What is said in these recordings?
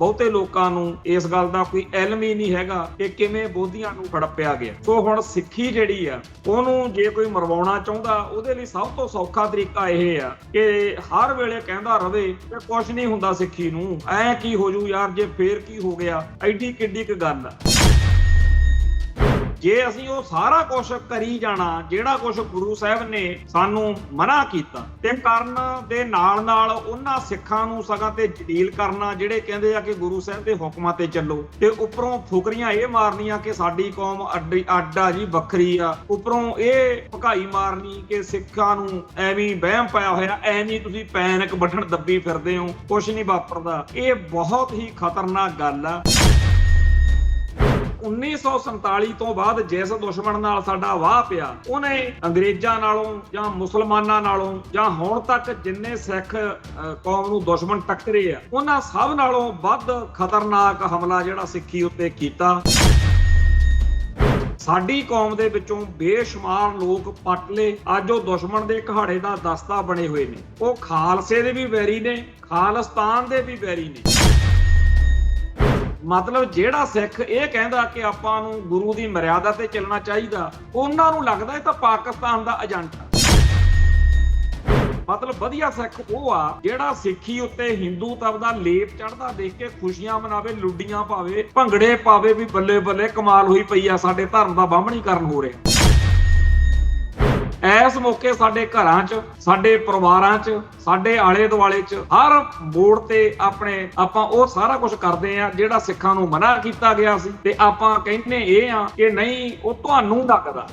ਬਹੁਤੇ ਲੋਕਾਂ ਨੂੰ ਇਸ ਗੱਲ ਦਾ ਕੋਈ ਇਲਮ ਹੀ ਨਹੀਂ ਹੈਗਾ ਕਿ ਕਿਵੇਂ ਬੋਧੀਆਂ ਨੂੰ ਹੜੱਪਿਆ ਗਿਆ। ਸੋ ਹੁਣ ਸਿੱਖੀ ਜਿਹੜੀ ਆ ਉਹਨੂੰ ਜੇ ਕੋਈ ਮਰਵਾਉਣਾ ਚਾਹੁੰਦਾ ਉਹਦੇ ਲਈ ਸਭ ਤੋਂ ਸੌਖਾ ਤਰੀਕਾ ਇਹ ਆ ਕਿ ਹਰ ਵੇਲੇ ਕਹਿੰਦਾ ਰਵੇ ਕਿ ਕੁਝ ਨਹੀਂ ਹੁੰਦਾ ਸਿੱਖੀ ਨੂੰ, ਐ ਕੀ ਹੋ ਜੂ ਯਾਰ, ਜੇ ਫੇਰ ਕੀ ਹੋ ਗਿਆ, ਐਡੀ ਕਿੱਡੀ ਕੁ ਗੱਲ ਆ। ਜੇ ਅਸੀਂ ਉਹ ਸਾਰਾ ਕੁਝ ਕਰੀ ਜਾਣਾ ਜਿਹੜਾ ਕੁਝ ਗੁਰੂ ਸਾਹਿਬ ਨੇ ਸਾਨੂੰ ਮਨਾ ਕੀਤਾ ਤੇ ਕਰਨ ਦੇ ਨਾਲ ਨਾਲ ਉਹਨਾਂ ਸਿੱਖਾਂ ਨੂੰ ਸਗੋਂ ਤੇ ਜਲੀਲ ਕਰਨਾ ਜਿਹੜੇ ਕਹਿੰਦੇ ਆ ਕਿ ਗੁਰੂ ਸਾਹਿਬ ਦੇ ਹੁਕਮਾਂ ਤੇ ਚੱਲੋ, ਤੇ ਉੱਪਰੋਂ ਫੁਕਰੀਆਂ ਇਹ ਮਾਰਨੀਆਂ ਕਿ ਸਾਡੀ ਕੌਮ ਅੱਡਾ ਜੀ ਵੱਖਰੀ ਆ, ਉੱਪਰੋਂ ਇਹ ਭਕਾਈ ਮਾਰਨੀ ਕਿ ਸਿੱਖਾਂ ਨੂੰ ਐਵੇਂ ਵਹਿਮ ਪਾਇਆ ਹੋਇਆ, ਐਵੇਂ ਤੁਸੀਂ ਪੈਨਿਕ ਬਟਨ ਦੱਬੀ ਫਿਰਦੇ ਹੋ, ਕੁਝ ਨਹੀਂ ਵਾਪਰਦਾ। ਇਹ ਬਹੁਤ ਹੀ ਖਤਰਨਾਕ ਗੱਲ ਆ। 1947 ਤੋਂ ਬਾਅਦ ਜਿਸ ਦੁਸ਼ਮਣ ਨਾਲ ਸਾਡਾ ਵਾਹ ਪਿਆ ਉਹਨੇ ਅੰਗਰੇਜ਼ਾਂ ਨਾਲੋਂ ਜਾਂ ਮੁਸਲਮਾਨਾਂ ਨਾਲੋਂ ਜਾਂ ਹੁਣ ਤੱਕ ਜਿੰਨੇ ਸਿੱਖ ਕੌਮ ਨੂੰ ਦੁਸ਼ਮਣ ਟੱਕਰੇ ਆ ਉਹਨਾਂ ਸਭ ਨਾਲੋਂ ਵੱਧ ਖਤਰਨਾਕ ਹਮਲਾ ਜਿਹੜਾ ਸਿੱਖੀ ਉੱਤੇ ਕੀਤਾ। ਸਾਡੀ ਕੌਮ ਦੇ ਵਿੱਚੋਂ ਬੇਸ਼ੁਮਾਰ ਲੋਕ ਪੱਟ ਲਏ, ਅੱਜ ਉਹ ਦੁਸ਼ਮਣ ਦੇ ਘਾੜੇ ਦਾ ਦਸਤਾ ਬਣੇ ਹੋਏ ਨੇ। ਉਹ ਖਾਲਸੇ ਦੇ ਵੀ ਵੈਰੀ ਨੇ, ਖਾਲਿਸਤਾਨ ਦੇ ਵੀ ਵੈਰੀ ਨੇ। ਮਤਲਬ ਜਿਹੜਾ ਸਿੱਖ ਇਹ ਕਹਿੰਦਾ ਕਿ ਆਪਾਂ ਨੂੰ ਗੁਰੂ ਦੀ ਮਰਿਆਦਾ ਤੇ ਚੱਲਣਾ ਚਾਹੀਦਾ, ਉਹਨਾਂ ਨੂੰ ਲੱਗਦਾ ਇਹ ਤਾਂ ਪਾਕਿਸਤਾਨ ਦਾ ਏਜੰਟ ਆ। ਮਤਲਬ ਵਧੀਆ ਸਿੱਖ ਉਹ ਆ ਜਿਹੜਾ ਸਿੱਖੀ ਉੱਤੇ ਹਿੰਦੂਤਵ ਦਾ ਲੇਪ ਚੜ੍ਹਦਾ ਦੇਖ ਕੇ ਖੁਸ਼ੀਆਂ ਮਨਾਵੇ, ਲੁੱਡੀਆਂ ਪਾਵੇ, ਭੰਗੜੇ ਪਾਵੇ ਵੀ ਬੱਲੇ ਬੱਲੇ ਕਮਾਲ ਹੋਈ ਪਈ ਆ, ਸਾਡੇ ਧਰਮ ਦਾ ਬਾਹਮਣੀਕਰਨ ਹੋ ਰਿਹਾ। ਇਸ ਮੌਕੇ ਸਾਡੇ ਘਰਾਂ 'ਚ, ਸਾਡੇ ਪਰਿਵਾਰਾਂ 'ਚ, ਸਾਡੇ ਆਲੇ ਦੁਆਲੇ 'ਚ ਹਰ ਮੋੜ ਤੇ ਆਪਾਂ ਉਹ ਸਾਰਾ ਕੁਝ ਕਰਦੇ ਆ ਜਿਹੜਾ ਸਿੱਖਾਂ ਨੂੰ ਮਨਾ ਕੀਤਾ ਗਿਆ ਸੀ, ਤੇ ਆਪਾਂ ਕਹਿੰਦੇ ਇਹ ਆ ਕਿ ਨਹੀਂ ਉਹ ਤੁਹਾਨੂੰ ਲੱਗਦਾ।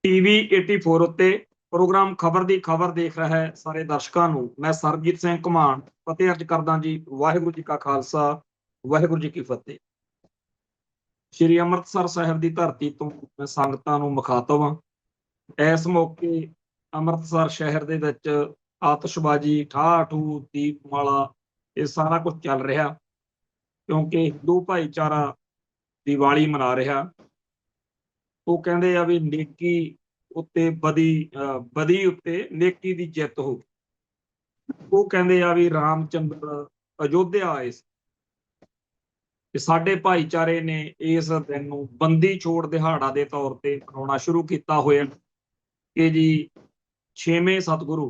ਟੀਵੀ 84 ਉੱਤੇ ਪ੍ਰੋਗਰਾਮ ਖਬਰ ਦੀ ਖਬਰ ਦੇਖ ਰਿਹਾ ਹੈ ਸਾਰੇ ਦਰਸ਼ਕਾਂ ਨੂੰ ਮੈਂ ਸਰਬਜੀਤ ਸਿੰਘ ਘੁਮਾਣ ਫਤਿਹ ਅਰਜ ਕਰਦਾ ਜੀ। ਵਾਹਿਗੁਰੂ ਜੀ ਕਾ ਖਾਲਸਾ, ਵਾਹਿਗੁਰੂ ਜੀ ਕੀ ਫਤਿਹ। ਸ਼੍ਰੀ ਅੰਮ੍ਰਿਤਸਰ ਸਾਹਿਬ ਦੀ ਧਰਤੀ ਤੋਂ ਮੈਂ ਸੰਗਤਾਂ ਨੂੰ ਮੁਖਾਤਬ ਹਾਂ। ਇਸ ਮੌਕੇ ਅੰਮ੍ਰਿਤਸਰ ਸ਼ਹਿਰ ਦੇ ਵਿੱਚ ਆਤਿਸ਼ਬਾਜ਼ੀ, ਠਾਠੂ, ਦੀਪਮਾਲਾ ਇਹ ਸਾਰਾ ਕੁਝ ਚੱਲ ਰਿਹਾ ਕਿਉਂਕਿ ਹਿੰਦੂ ਭਾਈਚਾਰਾ ਦੀਵਾਲੀ ਮਨਾ ਰਿਹਾ। ਉਹ ਕਹਿੰਦੇ ਆ ਵੀ ਨੇਕੀ ਉੱਤੇ ਬਦੀ ਉੱਤੇ ਨੇਕੀ ਦੀ ਜਿੱਤ ਹੋ ਗਈ। ਉਹ ਕਹਿੰਦੇ ਆ ਵੀ ਰਾਮ ਚੰਦਰ ਅਯੋਧਿਆ ਆਏ ਸੀ ਤੇ ਸਾਡੇ ਭਾਈਚਾਰੇ ਨੇ ਇਸ ਦਿਨ ਨੂੰ ਬੰਦੀ ਛੋੜ ਦਿਹਾੜਾ ਦੇ ਤੌਰ ਤੇ ਮਨਾਉਣਾ ਸ਼ੁਰੂ ਕੀਤਾ ਹੋਇਆ ਕਿ ਜੀ 6ਵੇਂ ਸਤਿਗੁਰੂ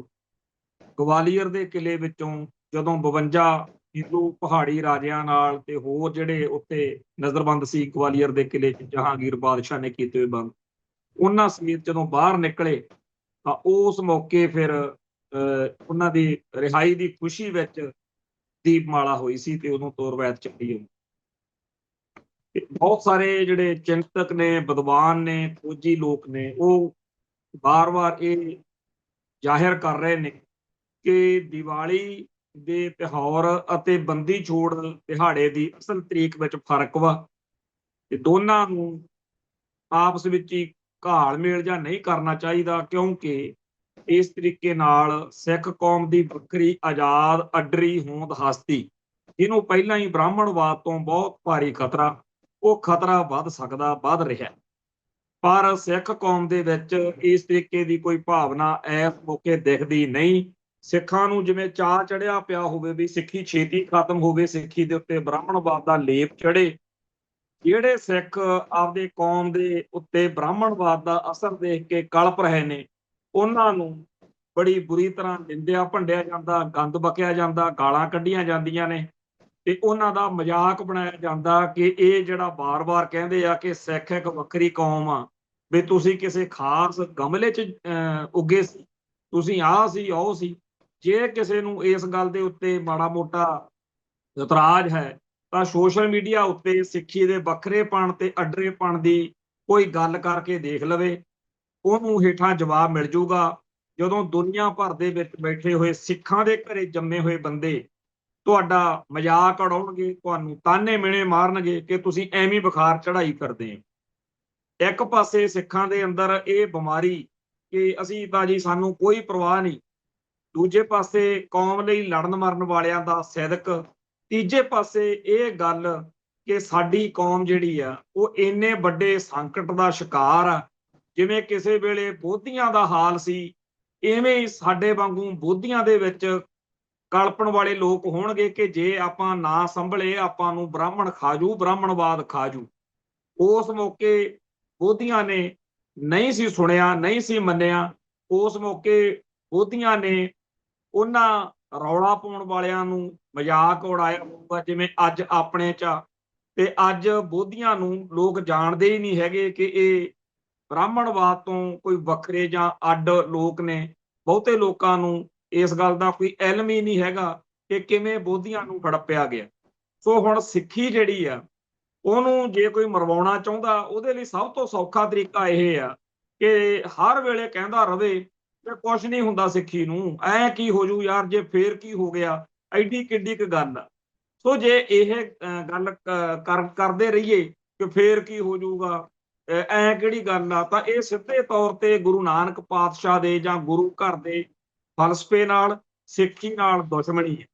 ਗਵਾਲੀਅਰ ਦੇ ਕਿਲੇ ਵਿੱਚੋਂ ਜਦੋਂ 52 ਹਿੰਦੂ ਪਹਾੜੀ ਰਾਜਿਆਂ ਨਾਲ ਤੇ ਹੋਰ ਜਿਹੜੇ ਉੱਤੇ ਨਜ਼ਰਬੰਦ ਸੀ ਗਵਾਲੀਅਰ ਦੇ ਕਿਲੇ 'ਚ ਜਹਾਂਗੀਰ ਬਾਦਸ਼ਾਹ ਨੇ ਕੀਤੇ ਹੋਏ ਬੰਦ, ਉਹਨਾਂ ਸਮੇਤ ਜਦੋਂ ਬਾਹਰ ਨਿਕਲੇ ਤਾਂ ਉਸ ਮੌਕੇ ਫਿਰ ਉਹਨਾਂ ਦੀ ਰਿਹਾਈ ਦੀ ਖੁਸ਼ੀ ਵਿੱਚ ਦੀਪਮਾਲਾ ਹੋਈ ਸੀ ਤੇ ਉਦੋਂ ਤੋਂ ਰਵਾਇਤ ਚੱਲੀ ਹੋਈ। ਬਹੁਤ ਸਾਰੇ ਜਿਹੜੇ ਚਿੰਤਕ ਨੇ, ਵਿਦਵਾਨ ਨੇ, ਖੋਜੀ ਲੋਕ ਨੇ, ਉਹ ਵਾਰ-ਵਾਰ ਇਹ ਜ਼ਾਹਿਰ ਕਰ ਰਹੇ ਨੇ ਕਿ ਦੀਵਾਲੀ ਦੇ ਤਿਉਹਾਰ ਅਤੇ ਬੰਦੀ ਛੋੜ ਦਿਹਾੜੇ ਦੀ ਅਸਲ ਤਰੀਕ ਵਿੱਚ ਫਰਕ ਵਾ ਤੇ ਦੋਨਾਂ ਨੂੰ ਆਪਸ ਵਿੱਚ ਹੀ ਘਾਲ ਮੇਲ ਜਾਂ ਨਹੀਂ ਕਰਨਾ ਚਾਹੀਦਾ, ਕਿਉਂਕਿ ਇਸ ਤਰੀਕੇ ਨਾਲ ਸਿੱਖ ਕੌਮ ਦੀ ਵੱਖਰੀ ਆਜ਼ਾਦ ਅੱਡਰੀ ਹੋਂਦ ਹਸਤੀ ਜਿਹਨੂੰ ਪਹਿਲਾਂ ਹੀ ਬ੍ਰਾਹਮਣਵਾਦ ਤੋਂ ਬਹੁਤ ਭਾਰੀ ਖਤਰਾ, ਉਹ ਖਤਰਾ ਵੱਧ ਸਕਦਾ, ਵੱਧ ਰਿਹਾ। ਪਰ ਸਿੱਖ ਕੌਮ ਦੇ ਵਿੱਚ ਇਸ ਤਰੀਕੇ ਦੀ ਕੋਈ ਭਾਵਨਾ ਇਸ ਮੌਕੇ ਦਿਖਦੀ ਨਹੀਂ। ਸਿੱਖਾਂ ਨੂੰ ਜਿਵੇਂ ਚਾਅ ਚੜਿਆ ਪਿਆ ਹੋਵੇ ਵੀ ਸਿੱਖੀ ਛੇਤੀ ਖਤਮ ਹੋਵੇ, ਸਿੱਖੀ ਦੇ ਉੱਤੇ ਬ੍ਰਾਹਮਣਵਾਦ ਦਾ ਲੇਪ ਚੜੇ। ਜਿਹੜੇ ਸਿੱਖ ਆਪਦੇ ਕੌਮ ਦੇ ਉੱਤੇ ਬ੍ਰਾਹਮਣਵਾਦ ਦਾ ਅਸਰ ਦੇਖ ਕੇ ਕਲਪ ਰਹੇ ਨੇ, ਉਹਨਾਂ ਨੂੰ ਬੜੀ ਬੁਰੀ ਤਰ੍ਹਾਂ ਨਿੰਦਿਆ ਭੰਡਿਆ ਜਾਂਦਾ, ਗੰਦ ਬਕਿਆ ਜਾਂਦਾ, ਗਾਲਾਂ ਕੱਢੀਆਂ ਜਾਂਦੀਆਂ ਨੇ ਤੇ ਉਹਨਾਂ ਦਾ ਮਜ਼ਾਕ ਬਣਾਇਆ ਜਾਂਦਾ ਕਿ ਇਹ ਜਿਹੜਾ ਵਾਰ-ਵਾਰ ਕਹਿੰਦੇ ਆ ਕਿ ਸਿੱਖ ਇੱਕ ਵੱਖਰੀ ਕੌਮ ਆ, ਵੀ ਤੁਸੀਂ ਕਿਸੇ ਖਾਸ ਗਮਲੇ 'ਚ ਉੱਗੇ ਸੀ, ਤੁਸੀਂ ਆਹ ਸੀ ਉਹ ਸੀ। ਜੇ ਕਿਸੇ ਨੂੰ ਇਸ ਗੱਲ ਦੇ ਉੱਤੇ ਮਾੜਾ ਮੋਟਾ ਇਤਰਾਜ਼ ਹੈ ਤਾਂ ਸੋਸ਼ਲ ਮੀਡੀਆ ਉੱਤੇ ਸਿੱਖੀ ਦੇ ਵੱਖਰੇਪਣ ਤੇ ਅੱਡਰੇਪਣ ਦੀ ਕੋਈ ਗੱਲ ਕਰਕੇ ਦੇਖ ਲਵੇ, ਉਹਨੂੰ ਹੇਠਾਂ ਜਵਾਬ ਮਿਲ ਜੂਗਾ। ਜਦੋਂ ਦੁਨੀਆ ਭਰ ਦੇ ਵਿੱਚ ਬੈਠੇ ਹੋਏ ਸਿੱਖਾਂ ਦੇ ਘਰੇ ਜੰਮੇ ਹੋਏ ਬੰਦੇ ਤੁਹਾਡਾ ਮਜ਼ਾਕ ਉਡਾਉਣਗੇ, ਤੁਹਾਨੂੰ ਤਾਨੇ ਮਿਹਣੇ ਮਾਰਨਗੇ ਕਿ ਤੁਸੀਂ ਐਵੇਂ ਬੁਖਾਰ ਚੜਾਈ ਕਰਦੇ ਹੋ। ਇੱਕ ਪਾਸੇ ਸਿੱਖਾਂ ਦੇ ਅੰਦਰ ਇਹ ਬਿਮਾਰੀ ਕਿ ਅਸੀਂ ਤਾਂ ਜੀ ਸਾਨੂੰ ਕੋਈ ਪਰਵਾਹ ਨਹੀਂ, ਦੂਜੇ ਪਾਸੇ ਕੌਮ ਲਈ ਲੜਨ ਮਰਨ ਵਾਲਿਆਂ ਦਾ ਸਿਦਕ, ਤੀਜੇ ਪਾਸੇ ਇਹ ਗੱਲ ਕਿ ਸਾਡੀ ਕੌਮ ਜਿਹੜੀ ਆ ਉਹ ਇੰਨੇ ਵੱਡੇ ਸੰਕਟ ਦਾ ਸ਼ਿਕਾਰ ਆ, ਜਿਵੇਂ ਕਿਸੇ ਵੇਲੇ ਬੋਧੀਆਂ ਦਾ ਹਾਲ ਸੀ, ਇਵੇਂ ਹੀ ਸਾਡੇ ਵਾਂਗੂ ਬੋਧੀਆਂ ਦੇ ਵਿੱਚ ਕਲਪਣ ਵਾਲੇ ਲੋਕ ਹੋਣਗੇ ਕਿ ਜੇ ਆਪਾਂ ਨਾ ਸੰਭਲੇ ਆਪਾਂ ਨੂੰ ਬ੍ਰਾਹਮਣ ਖਾਜੂ, ਬ੍ਰਾਹਮਣਵਾਦ ਖਾਜੂ। ਉਸ ਮੌਕੇ ਬੋਧੀਆਂ ਨੇ ਨਹੀਂ ਸੀ ਸੁਣਿਆ, ਨਹੀਂ ਸੀ ਮੰਨਿਆ। ਉਸ ਮੌਕੇ ਬੋਧੀਆਂ ਨੇ ਉਹਨਾਂ ਰੌਲਾ ਪਾਉਣ ਵਾਲਿਆਂ ਨੂੰ ਮਜ਼ਾਕ ਉਡਾਇਆ ਹੋਊਗਾ ਜਿਵੇਂ ਅੱਜ ਆਪਣੇ 'ਚ ਆ। ਤੇ ਅੱਜ ਬੋਧੀਆਂ ਨੂੰ ਲੋਕ ਜਾਣਦੇ ਹੀ ਨਹੀਂ ਹੈਗੇ ਕਿ ਇਹ ਬ੍ਰਾਹਮਣਵਾਦ ਤੋਂ ਕੋਈ ਵੱਖਰੇ ਜਾਂ ਅੱਡ ਲੋਕ ਨੇ। ਬਹੁਤੇ ਲੋਕਾਂ ਨੂੰ ਇਸ ਗੱਲ ਦਾ ਕੋਈ ਇਲਮ ਹੀ ਨਹੀਂ ਹੈਗਾ ਕਿ ਕਿਵੇਂ ਬੋਧੀਆਂ ਨੂੰ ਹੜੱਪਿਆ ਗਿਆ। ਸੋ ਹੁਣ ਸਿੱਖੀ ਜਿਹੜੀ ਆ ਉਹਨੂੰ ਜੇ ਕੋਈ ਮਰਵਾਉਣਾ ਚਾਹੁੰਦਾ ਉਹਦੇ ਲਈ ਸਭ ਤੋਂ ਸੌਖਾ ਤਰੀਕਾ ਇਹ ਆ ਕਿ ਹਰ ਵੇਲੇ ਕਹਿੰਦਾ ਰਵੇ ਕਿ ਕੁਛ ਨਹੀਂ ਹੁੰਦਾ ਸਿੱਖੀ ਨੂੰ, ਐ ਕੀ ਹੋ ਜੂ ਯਾਰ, ਜੇ ਫੇਰ ਕੀ ਹੋ ਗਿਆ, ਐਡੀ ਕਿੱਡੀ ਕੁ ਗੱਲ ਆ। ਸੋ ਜੇ ਇਹ ਗੱਲ ਕਰਦੇ ਰਹੀਏ ਕਿ ਫੇਰ ਕੀ ਹੋ ਜਾਊਗਾ, ਐ ਕਿਹੜੀ ਗੱਲ ਆ, ਤਾਂ ਇਹ ਸਿੱਧੇ ਤੌਰ ਤੇ ਗੁਰੂ ਨਾਨਕ ਪਾਤਸ਼ਾਹ ਦੇ ਜਾਂ ਗੁਰੂ ਘਰ ਦੇ ਫਲਸਫੇ ਨਾਲ, ਸਿੱਖੀ ਨਾਲ ਦੁਸ਼ਮਣੀ ਹੈ।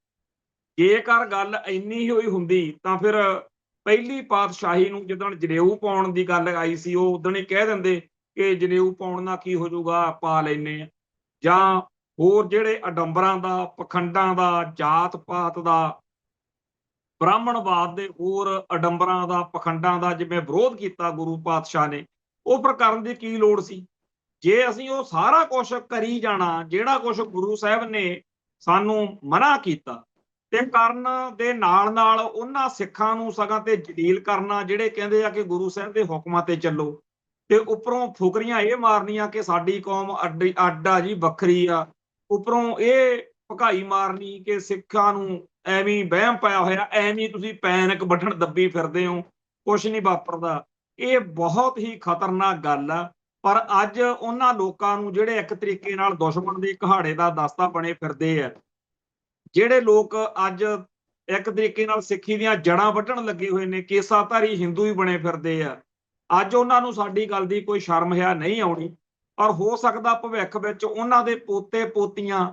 ਜੇਕਰ ਗੱਲ ਇੰਨੀ ਹੀ ਹੋਈ ਹੁੰਦੀ ਤਾਂ ਫਿਰ ਪਹਿਲੀ ਪਾਤਸ਼ਾਹੀ ਨੂੰ ਜਦੋਂ ਜਨੇਊ ਪਾਉਣ ਦੀ ਗੱਲ ਆਈ ਸੀ ਉਹ ਉਦੋਂ ਹੀ ਕਹਿ ਦਿੰਦੇ ਕਿ ਜਨੇਊ ਪਾਉਣ ਨਾਲ ਕੀ ਹੋ ਜਾਊਗਾ, ਪਾ ਲੈਨੇ ਆ। ਜਾਂ ਹੋਰ ਜਿਹੜੇ ਅਡੰਬਰਾਂ ਦਾ, ਪਖੰਡਾਂ ਦਾ, ਜਾਤ ਪਾਤ ਦਾ, ਬ੍ਰਾਹਮਣਵਾਦ ਦੇ ਹੋਰ ਅਡੰਬਰਾਂ ਦਾ, ਪਖੰਡਾਂ ਦਾ ਜਿਵੇਂ ਵਿਰੋਧ ਕੀਤਾ ਗੁਰੂ ਪਾਤਸ਼ਾਹ ਨੇ, ਉਹ ਫਿਰ ਕਰਨ ਦੀ ਕੀ ਲੋੜ ਸੀ। ਜੇ ਅਸੀਂ ਉਹ ਸਾਰਾ ਕੁਝ ਕਰੀ ਜਾਣਾ ਜਿਹੜਾ ਕੁਝ ਗੁਰੂ ਸਾਹਿਬ ਨੇ ਸਾਨੂੰ ਮਨਾ ਕੀਤਾ, ਤੇ ਕਰਨ ਦੇ ਨਾਲ ਨਾਲ ਉਹਨਾਂ ਸਿੱਖਾਂ ਨੂੰ ਸਗੋਂ ਤੇ ਜਲੀਲ ਕਰਨਾ ਜਿਹੜੇ ਕਹਿੰਦੇ ਆ ਕਿ ਗੁਰੂ ਸਾਹਿਬ ਦੇ ਹੁਕਮਾਂ ਤੇ ਚੱਲੋ, ਤੇ ਉੱਪਰੋਂ ਫੁਕਰੀਆਂ ਇਹ ਮਾਰਨੀਆਂ ਕਿ ਸਾਡੀ ਕੌਮ ਅੱਡ ਆ ਜੀ, ਵੱਖਰੀ ਆ। ਉੱਪਰੋਂ ਇਹ ਭਕਾਈ ਮਾਰਨੀ ਕਿ ਸਿੱਖਾਂ ਨੂੰ ਐਵੇਂ ਵਹਿਮ ਪਾਇਆ ਹੋਇਆ, ਐਵੇਂ ਤੁਸੀਂ ਪੈਨਿਕ ਬਟਨ ਦੱਬੀ ਫਿਰਦੇ ਹੋ, ਕੁਛ ਨਹੀਂ ਵਾਪਰਦਾ। ਇਹ ਬਹੁਤ ਹੀ ਖਤਰਨਾਕ ਗੱਲ ਆ। ਪਰ ਅੱਜ ਉਹਨਾਂ ਲੋਕਾਂ ਨੂੰ ਜਿਹੜੇ ਇੱਕ ਤਰੀਕੇ ਨਾਲ ਦੁਸ਼ਮਣ ਦੇ ਘਾੜੇ ਦਾ ਦਸਤਾ ਬਣੇ ਫਿਰਦੇ ਆ, ਜਿਹੜੇ ਲੋਕ ਅੱਜ ਇੱਕ ਤਰੀਕੇ ਨਾਲ ਸਿੱਖੀ ਦੀਆਂ ਜੜ੍ਹਾਂ ਵੱਢਣ ਲੱਗੇ ਹੋਏ ਨੇ, ਕੇਸਾਧਾਰੀ ਹਿੰਦੂ ਹੀ ਬਣੇ ਫਿਰਦੇ ਆ, ਅੱਜ ਉਹਨਾਂ ਨੂੰ ਸਾਡੀ ਗੱਲ ਦੀ ਕੋਈ ਸ਼ਰਮ ਹਿਆ ਨਹੀਂ ਆਉਣੀ। ਔਰ ਹੋ ਸਕਦਾ ਭਵਿੱਖ ਵਿੱਚ ਉਹਨਾਂ ਦੇ ਪੋਤੇ ਪੋਤੀਆਂ,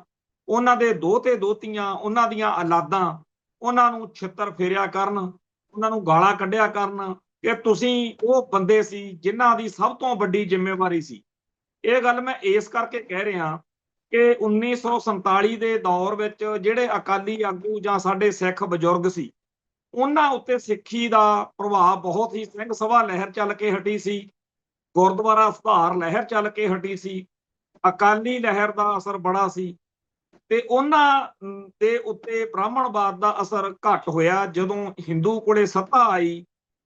ਉਹਨਾਂ ਦੇ ਦੋਹਤੇ ਦੋਹਤੀਆਂ, ਉਹਨਾਂ ਦੀਆਂ ਔਲਾਦਾਂ ਉਹਨਾਂ ਨੂੰ ਛਿੱਤਰ ਫੇਰਿਆ ਕਰਨ, ਉਹਨਾਂ ਨੂੰ ਗਾਲਾਂ ਕੱਢਿਆ ਕਰਨ ਕਿ ਤੁਸੀਂ ਉਹ ਬੰਦੇ ਸੀ ਜਿਨ੍ਹਾਂ ਦੀ ਸਭ ਤੋਂ ਵੱਡੀ ਜ਼ਿੰਮੇਵਾਰੀ ਸੀ। ਇਹ ਗੱਲ ਮੈਂ ਇਸ ਕਰਕੇ ਕਹਿ ਰਿਹਾ ਕਿ 1947 ਦੇ ਦੌਰ ਵਿੱਚ ਜਿਹੜੇ ਅਕਾਲੀ ਆਗੂ ਜਾਂ ਸਾਡੇ ਸਿੱਖ ਬਜ਼ੁਰਗ ਸੀ, ਉਹਨਾਂ ਉੱਤੇ ਸਿੱਖੀ ਦਾ ਪ੍ਰਭਾਵ ਬਹੁਤ ਹੀ, ਸਿੰਘ ਸਭਾ ਲਹਿਰ ਚੱਲ ਕੇ ਹਟੀ ਸੀ, ਗੁਰਦੁਆਰਾ ਸੁਧਾਰ ਲਹਿਰ ਚੱਲ ਕੇ ਹਟੀ ਸੀ, ਅਕਾਲੀ ਲਹਿਰ ਦਾ ਅਸਰ ਬੜਾ ਸੀ, ਤੇ ਉਹਨਾਂ ਦੇ ਉੱਤੇ ਬ੍ਰਾਹਮਣਵਾਦ ਦਾ ਅਸਰ ਘੱਟ ਹੋਇਆ ਜਦੋਂ ਹਿੰਦੂ ਕੋਲੇ ਸੱਤਾ ਆਈ।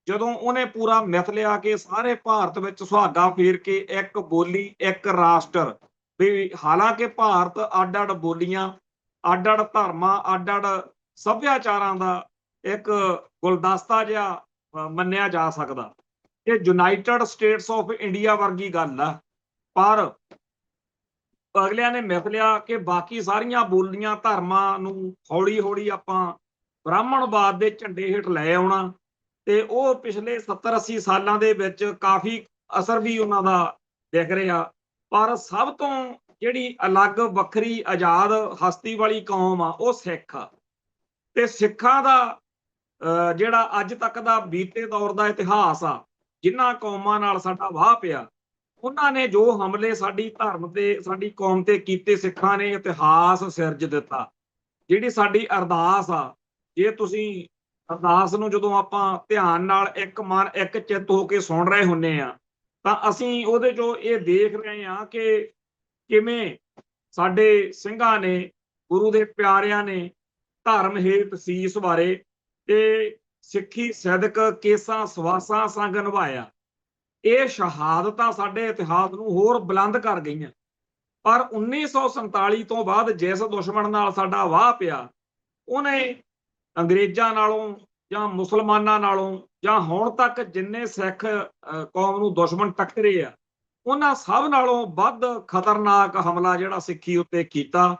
ਜਦੋਂ ਉਹਨੇ ਪੂਰਾ ਮਿਥ ਲਿਆ ਕਿ ਸਾਰੇ ਭਾਰਤ ਵਿੱਚ ਸੁਹਾਗਾ ਫੇਰ ਕੇ ਇੱਕ ਬੋਲੀ, ਇੱਕ ਰਾਸ਼ਟਰ, ਵੀ ਹਾਲਾਂਕਿ ਭਾਰਤ ਅੱਡ ਅੱਡ ਬੋਲੀਆਂ, ਅੱਡ ਅੱਡ ਧਰਮਾਂ, ਅੱਡ ਅੱਡ ਸੱਭਿਆਚਾਰਾਂ ਦਾ ਇੱਕ ਗੁਲਦਸਤਾ ਜਿਹਾ ਮੰਨਿਆ ਜਾ ਸਕਦਾ, ਇਹ ਯੂਨਾਈਟਿਡ ਸਟੇਟਸ ਆਫ ਇੰਡੀਆ ਵਰਗੀ ਗੱਲ ਆ। ਪਰ ਅਗਲਿਆਂ ਨੇ ਮਿਥ ਲਿਆ ਕਿ ਬਾਕੀ ਸਾਰੀਆਂ ਬੋਲੀਆਂ, ਧਰਮਾਂ ਨੂੰ ਹੌਲੀ ਹੌਲੀ ਆਪਾਂ ਬ੍ਰਾਹਮਣਵਾਦ ਦੇ ਝੰਡੇ ਹੇਠ ਲੈ ਆਉਣਾ, ਤੇ ਉਹ ਪਿਛਲੇ 70-80 ਸਾਲਾਂ ਦੇ ਵਿੱਚ ਕਾਫੀ ਅਸਰ ਵੀ ਉਹਨਾਂ ਦਾ ਦਿਖ ਰਿਹਾ। ਪਰ ਸਭ ਤੋਂ ਜਿਹੜੀ ਅਲੱਗ, ਵੱਖਰੀ, ਆਜ਼ਾਦ ਹਸਤੀ ਵਾਲੀ ਕੌਮ ਆ ਉਹ ਸਿੱਖ ਆ। ਤੇ ਸਿੱਖਾਂ ਦਾ ਜਿਹੜਾ ਅੱਜ ਤੱਕ ਦਾ ਬੀਤੇ ਦੌਰ ਦਾ ਇਤਿਹਾਸ ਆ, ਜਿਨ੍ਹਾਂ ਕੌਮਾਂ ਨਾਲ ਸਾਡਾ ਵਾਹ ਪਿਆ, ਉਹਨਾਂ ਨੇ ਜੋ ਹਮਲੇ ਸਾਡੀ ਧਰਮ ਤੇ, ਸਾਡੀ ਕੌਮ ਤੇ ਕੀਤੇ, ਸਿੱਖਾਂ ਨੇ ਇਤਿਹਾਸ ਸਿਰਜ ਦਿੱਤਾ। ਜਿਹੜੀ ਸਾਡੀ ਅਰਦਾਸ ਆ, ਜੇ ਤੁਸੀਂ ਅਰਦਾਸ ਨੂੰ ਜਦੋਂ ਆਪਾਂ ਧਿਆਨ ਨਾਲ ਇੱਕ ਮਨ ਇੱਕ ਚਿੱਤ ਹੋ ਕੇ ਸੁਣ ਰਹੇ ਹੁੰਨੇ ਆ, ਤਾਂ ਅਸੀਂ ਉਹਦੇ ਚੋਂ ਇਹ ਦੇਖ ਰਹੇ ਹਾਂ ਕਿ ਕਿਵੇਂ ਸਾਡੇ ਸਿੰਘਾਂ ਨੇ, ਗੁਰੂ ਦੇ ਪਿਆਰਿਆਂ ਨੇ ਧਰਮ ਹੇਤ ਸੀਸ ਵਾਰੇ ਤੇ ਸਿੱਖੀ ਸਦਕ ਕੇਸਾਂ ਸਵਾਸਾਂ ਸੰਗ ਨਿਭਾਇਆ। ਇਹ ਸ਼ਹਾਦਤਾਂ ਸਾਡੇ ਇਤਿਹਾਸ ਨੂੰ ਹੋਰ ਬੁਲੰਦ ਕਰ ਗਈਆਂ। ਪਰ 1947 ਤੋਂ ਬਾਅਦ ਜਿਸ ਦੁਸ਼ਮਣ ਨਾਲ ਸਾਡਾ ਵਾਹ ਪਿਆ, ਉਹਨੇ ਅੰਗਰੇਜ਼ਾਂ ਨਾਲੋਂ ਜਾਂ ਮੁਸਲਮਾਨਾਂ ਨਾਲੋਂ ਜਾਂ ਹੁਣ ਤੱਕ ਜਿੰਨੇ ਸਿੱਖ ਕੌਮ ਨੂੰ ਦੁਸ਼ਮਣ ਟੱਕਰੇ ਆ, ਉਹਨਾਂ ਸਭ ਨਾਲੋਂ ਵੱਧ ਖਤਰਨਾਕ ਹਮਲਾ ਜਿਹੜਾ ਸਿੱਖੀ ਉੱਤੇ ਕੀਤਾ।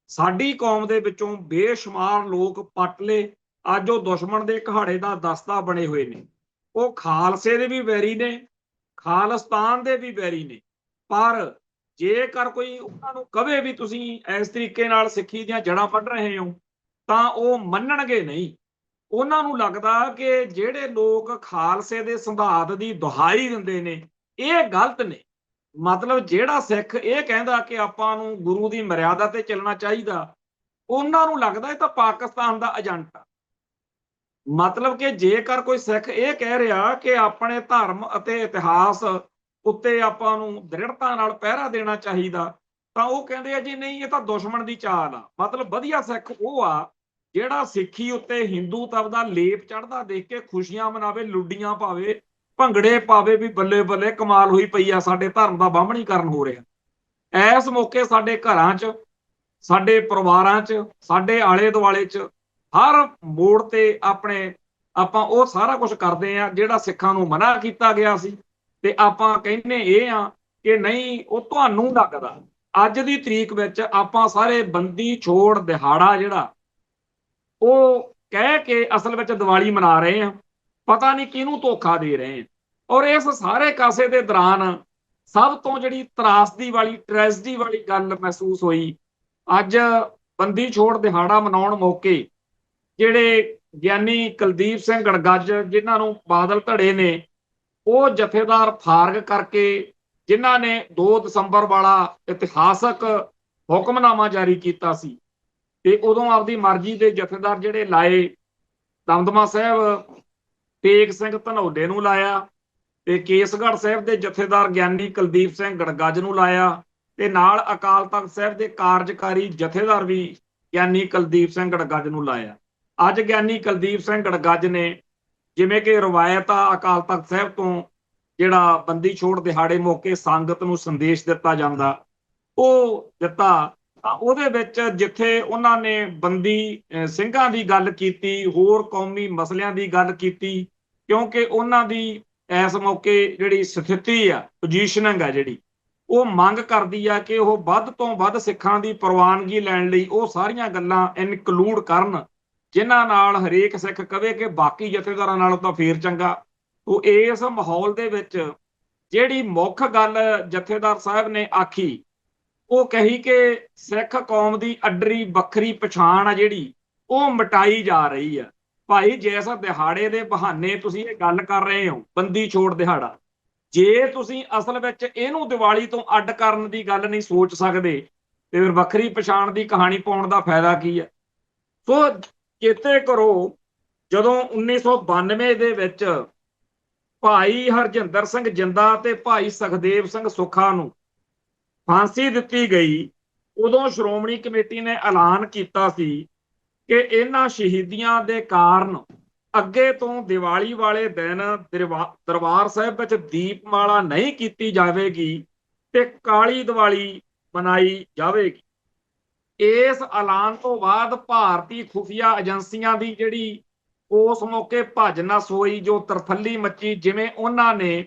ਸਾਡੀ ਕੌਮ ਦੇ ਵਿੱਚੋਂ ਬੇਸ਼ੁਮਾਰ ਲੋਕ ਪੱਟ ਲਏ, ਅੱਜ ਉਹ ਦੁਸ਼ਮਣ ਦੇ ਘਾੜੇ ਦਾ ਦਸਤਾ ਬਣੇ ਹੋਏ ਨੇ। ਉਹ ਖਾਲਸੇ ਦੇ ਵੀ ਵੈਰੀ ਨੇ, ਖਾਲਿਸਤਾਨ ਦੇ ਵੀ ਵੈਰੀ ਨੇ। ਪਰ ਜੇਕਰ ਕੋਈ ਉਹਨਾਂ ਨੂੰ ਕਵੇ ਵੀ ਤੁਸੀਂ ਇਸ ਤਰੀਕੇ ਨਾਲ ਸਿੱਖੀ ਦੀਆਂ ਜੜ੍ਹਾਂ ਵੱਢ ਰਹੇ ਹੋ, ਤਾਂ ਉਹ ਮੰਨਣਗੇ ਨਹੀਂ। ਉਹਨਾਂ ਨੂੰ ਲੱਗਦਾ ਕਿ ਜਿਹੜੇ ਲੋਕ ਖਾਲਸੇ ਦੇ ਸਿਧਾਂਤ ਦੀ ਦੁਹਾਈ ਦਿੰਦੇ ਨੇ ਇਹ ਗਲਤ ਨੇ। ਮਤਲਬ ਜਿਹੜਾ ਸਿੱਖ ਇਹ ਕਹਿੰਦਾ ਕਿ ਆਪਾਂ ਨੂੰ ਗੁਰੂ ਦੀ ਮਰਿਆਦਾ ਤੇ ਚੱਲਣਾ ਚਾਹੀਦਾ, ਉਹਨਾਂ ਨੂੰ ਲੱਗਦਾ ਇਹ ਤਾਂ ਪਾਕਿਸਤਾਨ ਦਾ ਏਜੰਟ ਆ। ਮਤਲਬ ਕਿ ਜੇਕਰ ਕੋਈ ਸਿੱਖ ਇਹ ਕਹਿ ਰਿਹਾ ਕਿ ਆਪਣੇ ਧਰਮ ਅਤੇ ਇਤਿਹਾਸ ਉੱਤੇ ਆਪਾਂ ਨੂੰ ਦ੍ਰਿੜਤਾ ਨਾਲ ਪਹਿਰਾ ਦੇਣਾ ਚਾਹੀਦਾ, ਤਾਂ ਉਹ ਕਹਿੰਦੇ ਆ ਜੀ ਨਹੀਂ, ਇਹ ਤਾਂ ਦੁਸ਼ਮਣ ਦੀ ਚਾਲ ਆ। ਮਤਲਬ ਵਧੀਆ ਸਿੱਖ ਉਹ ਆ ਜਿਹੜਾ ਸਿੱਖੀ ਉੱਤੇ ਹਿੰਦੂਤਵ ਦਾ ਲੇਪ ਚੜ੍ਹਦਾ ਦੇਖ ਕੇ ਖੁਸ਼ੀਆਂ ਮਨਾਵੇ, ਲੁੱਡੀਆਂ ਪਾਵੇ, ਭੰਗੜੇ ਪਾਵੇ, ਵੀ ਬੱਲੇ ਬੱਲੇ ਕਮਾਲ ਹੋਈ ਪਈ ਆ, ਸਾਡੇ ਧਰਮ ਦਾ ਬਾਹਮਣੀਕਰਨ ਹੋ ਰਿਹਾ। ਇਸ ਮੌਕੇ ਸਾਡੇ ਘਰਾਂ 'ਚ, ਸਾਡੇ ਪਰਿਵਾਰਾਂ 'ਚ, ਸਾਡੇ ਆਲੇ ਦੁਆਲੇ 'ਚ ਹਰ ਮੋੜ ਤੇ ਆਪਾਂ ਉਹ ਸਾਰਾ ਕੁਝ ਕਰਦੇ ਆ ਜਿਹੜਾ ਸਿੱਖਾਂ ਨੂੰ ਮਨਾ ਕੀਤਾ ਗਿਆ ਸੀ। ਤੇ ਆਪਾਂ ਕਹਿੰਦੇ ਇਹ ਆ ਕਿ ਨਹੀਂ, ਉਹ ਤੁਹਾਨੂੰ ਲੱਗਦਾ ਅੱਜ ਦੀ ਤਰੀਕ ਵਿੱਚ ਆਪਾਂ ਸਾਰੇ ਬੰਦੀ ਛੋੜ ਦਿਹਾੜਾ ਜਿਹੜਾ ਉਹ ਕਹਿ ਕੇ ਅਸਲ ਵਿੱਚ ਦੀਵਾਲੀ ਮਨਾ ਰਹੇ ਆ। ਪਤਾ ਨਹੀਂ ਕਿਹਨੂੰ ਧੋਖਾ ਦੇ ਰਹੇ ਆ। ਔਰ ਇਸ ਸਾਰੇ ਕਾਸੇ ਦੇ ਦੌਰਾਨ ਸਭ ਤੋਂ ਜਿਹੜੀ ਤਰਾਸਦੀ ਵਾਲੀ, ਟ੍ਰੈਜਡੀ ਵਾਲੀ ਗੱਲ ਮਹਿਸੂਸ ਹੋਈ, ਅੱਜ ਬੰਦੀ ਛੋੜ ਦਿਹਾੜਾ ਮਨਾਉਣ ਮੌਕੇ ਜਿਹੜੇ ਗਿਆਨੀ ਕੁਲਦੀਪ ਸਿੰਘ ਗੜਗੱਜ, ਜਿਨ੍ਹਾਂ ਨੂੰ ਬਾਦਲ ਧੜੇ ਨੇ ਉਹ ਜਥੇਦਾਰ ਫਾਰਗ ਕਰਕੇ, ਜਿਨ੍ਹਾਂ ਨੇ 2 ਦਸੰਬਰ ਵਾਲਾ ਇਤਿਹਾਸਕ ਹੁਕਮਨਾਮਾ ਜਾਰੀ ਕੀਤਾ ਸੀ, ਤੇ ਉਦੋਂ ਆਪਦੀ ਮਰਜ਼ੀ ਦੇ ਜਥੇਦਾਰ ਜਿਹੜੇ ਲਾਏ, ਦਮਦਮਾ ਸਾਹਿਬ ਤੇਗ ਸਿੰਘ ਧਨੌਲੇ ਨੂੰ ਲਾਇਆ, ਤੇ ਕੇਸਗੜ੍ਹ ਸਾਹਿਬ ਦੇ ਜਥੇਦਾਰ ਗਿਆਨੀ ਕੁਲਦੀਪ ਸਿੰਘ ਗੜਗੱਜ ਨੂੰ ਲਾਇਆ, ਤੇ ਨਾਲ ਅਕਾਲ ਤਖਤ ਸਾਹਿਬ ਦੇ ਕਾਰਜਕਾਰੀ ਜਥੇਦਾਰ ਵੀ ਗਿਆਨੀ ਕੁਲਦੀਪ ਸਿੰਘ ਗੜਗੱਜ ਨੂੰ ਲਾਇਆ। ਅੱਜ ਗਿਆਨੀ ਕੁਲਦੀਪ ਸਿੰਘ ਗੜਗੱਜ ਨੇ, ਜਿਵੇਂ ਕਿ ਰਵਾਇਤ ਆ ਅਕਾਲ ਤਖਤ ਸਾਹਿਬ ਤੋਂ ਜਿਹੜਾ ਬੰਦੀ ਛੋੜ ਦਿਹਾੜੇ ਮੌਕੇ ਸੰਗਤ ਨੂੰ ਸੰਦੇਸ਼ ਦਿੱਤਾ ਜਾਂਦਾ, ਉਹ ਦਿੱਤਾ। ਤਾਂ ਉਹਦੇ ਵਿੱਚ ਜਿੱਥੇ ਉਹਨਾਂ ਨੇ ਬੰਦੀ ਸਿੰਘਾਂ ਦੀ ਗੱਲ ਕੀਤੀ, ਹੋਰ ਕੌਮੀ ਮਸਲਿਆਂ ਦੀ ਗੱਲ ਕੀਤੀ, ਕਿਉਂਕਿ ਉਹਨਾਂ ਦੀ ਇਸ ਮੌਕੇ ਜਿਹੜੀ ਸਥਿਤੀ ਆ, ਪੋਜੀਸ਼ਨਿੰਗ ਆ, ਜਿਹੜੀ ਉਹ ਮੰਗ ਕਰਦੀ ਆ ਕਿ ਉਹ ਵੱਧ ਤੋਂ ਵੱਧ ਸਿੱਖਾਂ ਦੀ ਪ੍ਰਵਾਨਗੀ ਲੈਣ ਲਈ ਉਹ ਸਾਰੀਆਂ ਗੱਲਾਂ ਇਨਕਲੂਡ ਕਰਨ ਜਿਨ੍ਹਾਂ ਨਾਲ ਹਰੇਕ ਸਿੱਖ ਕਵੇ ਕਿ ਬਾਕੀ ਜਥੇਦਾਰਾਂ ਨਾਲੋਂ ਤਾਂ ਫੇਰ ਚੰਗਾ। ਤੋ ਇਸ ਮਾਹੌਲ ਦੇ ਵਿੱਚ ਜਿਹੜੀ ਮੁੱਖ ਗੱਲ ਜਥੇਦਾਰ ਸਾਹਿਬ ਨੇ ਆਖੀ, ਉਹ ਕਹੀ ਕਿ ਸਿੱਖ ਕੌਮ ਦੀ ਅੱਡਰੀ ਵੱਖਰੀ ਪਛਾਣ ਆ ਜਿਹੜੀ ਉਹ ਮਿਟਾਈ ਜਾ ਰਹੀ ਆ। ਭਾਈ, ਜਿਸ ਦਿਹਾੜੇ ਦੇ ਬਹਾਨੇ ਤੁਸੀਂ ਇਹ ਗੱਲ ਕਰ ਰਹੇ ਹੋ, ਬੰਦੀ ਛੋੜ ਦਿਹਾੜਾ, ਜੇ ਤੁਸੀਂ ਅਸਲ ਵਿੱਚ ਇਹਨੂੰ ਦੀਵਾਲੀ ਤੋਂ ਅੱਡ ਕਰਨ ਦੀ ਗੱਲ ਨਹੀਂ ਸੋਚ ਸਕਦੇ, ਤੇ ਫਿਰ ਵੱਖਰੀ ਪਛਾਣ ਦੀ ਕਹਾਣੀ ਪਾਉਣ ਦਾ ਫਾਇਦਾ ਕੀ ਹੈ? ਸੋ ਚੇਤੇ ਕਰੋ, ਜਦੋਂ 1992 ਦੇ ਵਿੱਚ ਭਾਈ ਹਰਜਿੰਦਰ ਸਿੰਘ ਜਿੰਦਾ ਤੇ ਭਾਈ ਸੁਖਦੇਵ ਸਿੰਘ ਸੁੱਖਾ ਨੂੰ ਫਾਂਸੀ ਦਿੱਤੀ ਗਈ, ਉਦੋਂ ਸ਼੍ਰੋਮਣੀ ਕਮੇਟੀ ਨੇ ਐਲਾਨ ਕੀਤਾ ਸੀ ਕਿ ਇਹਨਾਂ ਸ਼ਹੀਦੀਆਂ ਦੇ ਕਾਰਨ ਅੱਗੇ ਤੋਂ ਦੀਵਾਲੀ ਵਾਲੇ ਦਿਨ ਦਰਬਾਰ ਸਾਹਿਬ ਵਿੱਚ ਦੀਪਮਾਲਾ ਨਹੀਂ ਕੀਤੀ ਜਾਵੇਗੀ ਤੇ ਕਾਲੀ ਦੀਵਾਲੀ ਮਨਾਈ ਜਾਵੇਗੀ। ਇਸ ਐਲਾਨ ਤੋਂ ਬਾਅਦ ਭਾਰਤੀ ਖੁਫੀਆ ਏਜੰਸੀਆਂ ਦੀ ਜਿਹੜੀ ਉਸ ਮੌਕੇ ਭੱਜ ਨੱਸ ਹੋਈ, ਜੋ ਤਰਥੱਲੀ ਮੱਚੀ, ਜਿਵੇਂ ਉਹਨਾਂ ਨੇ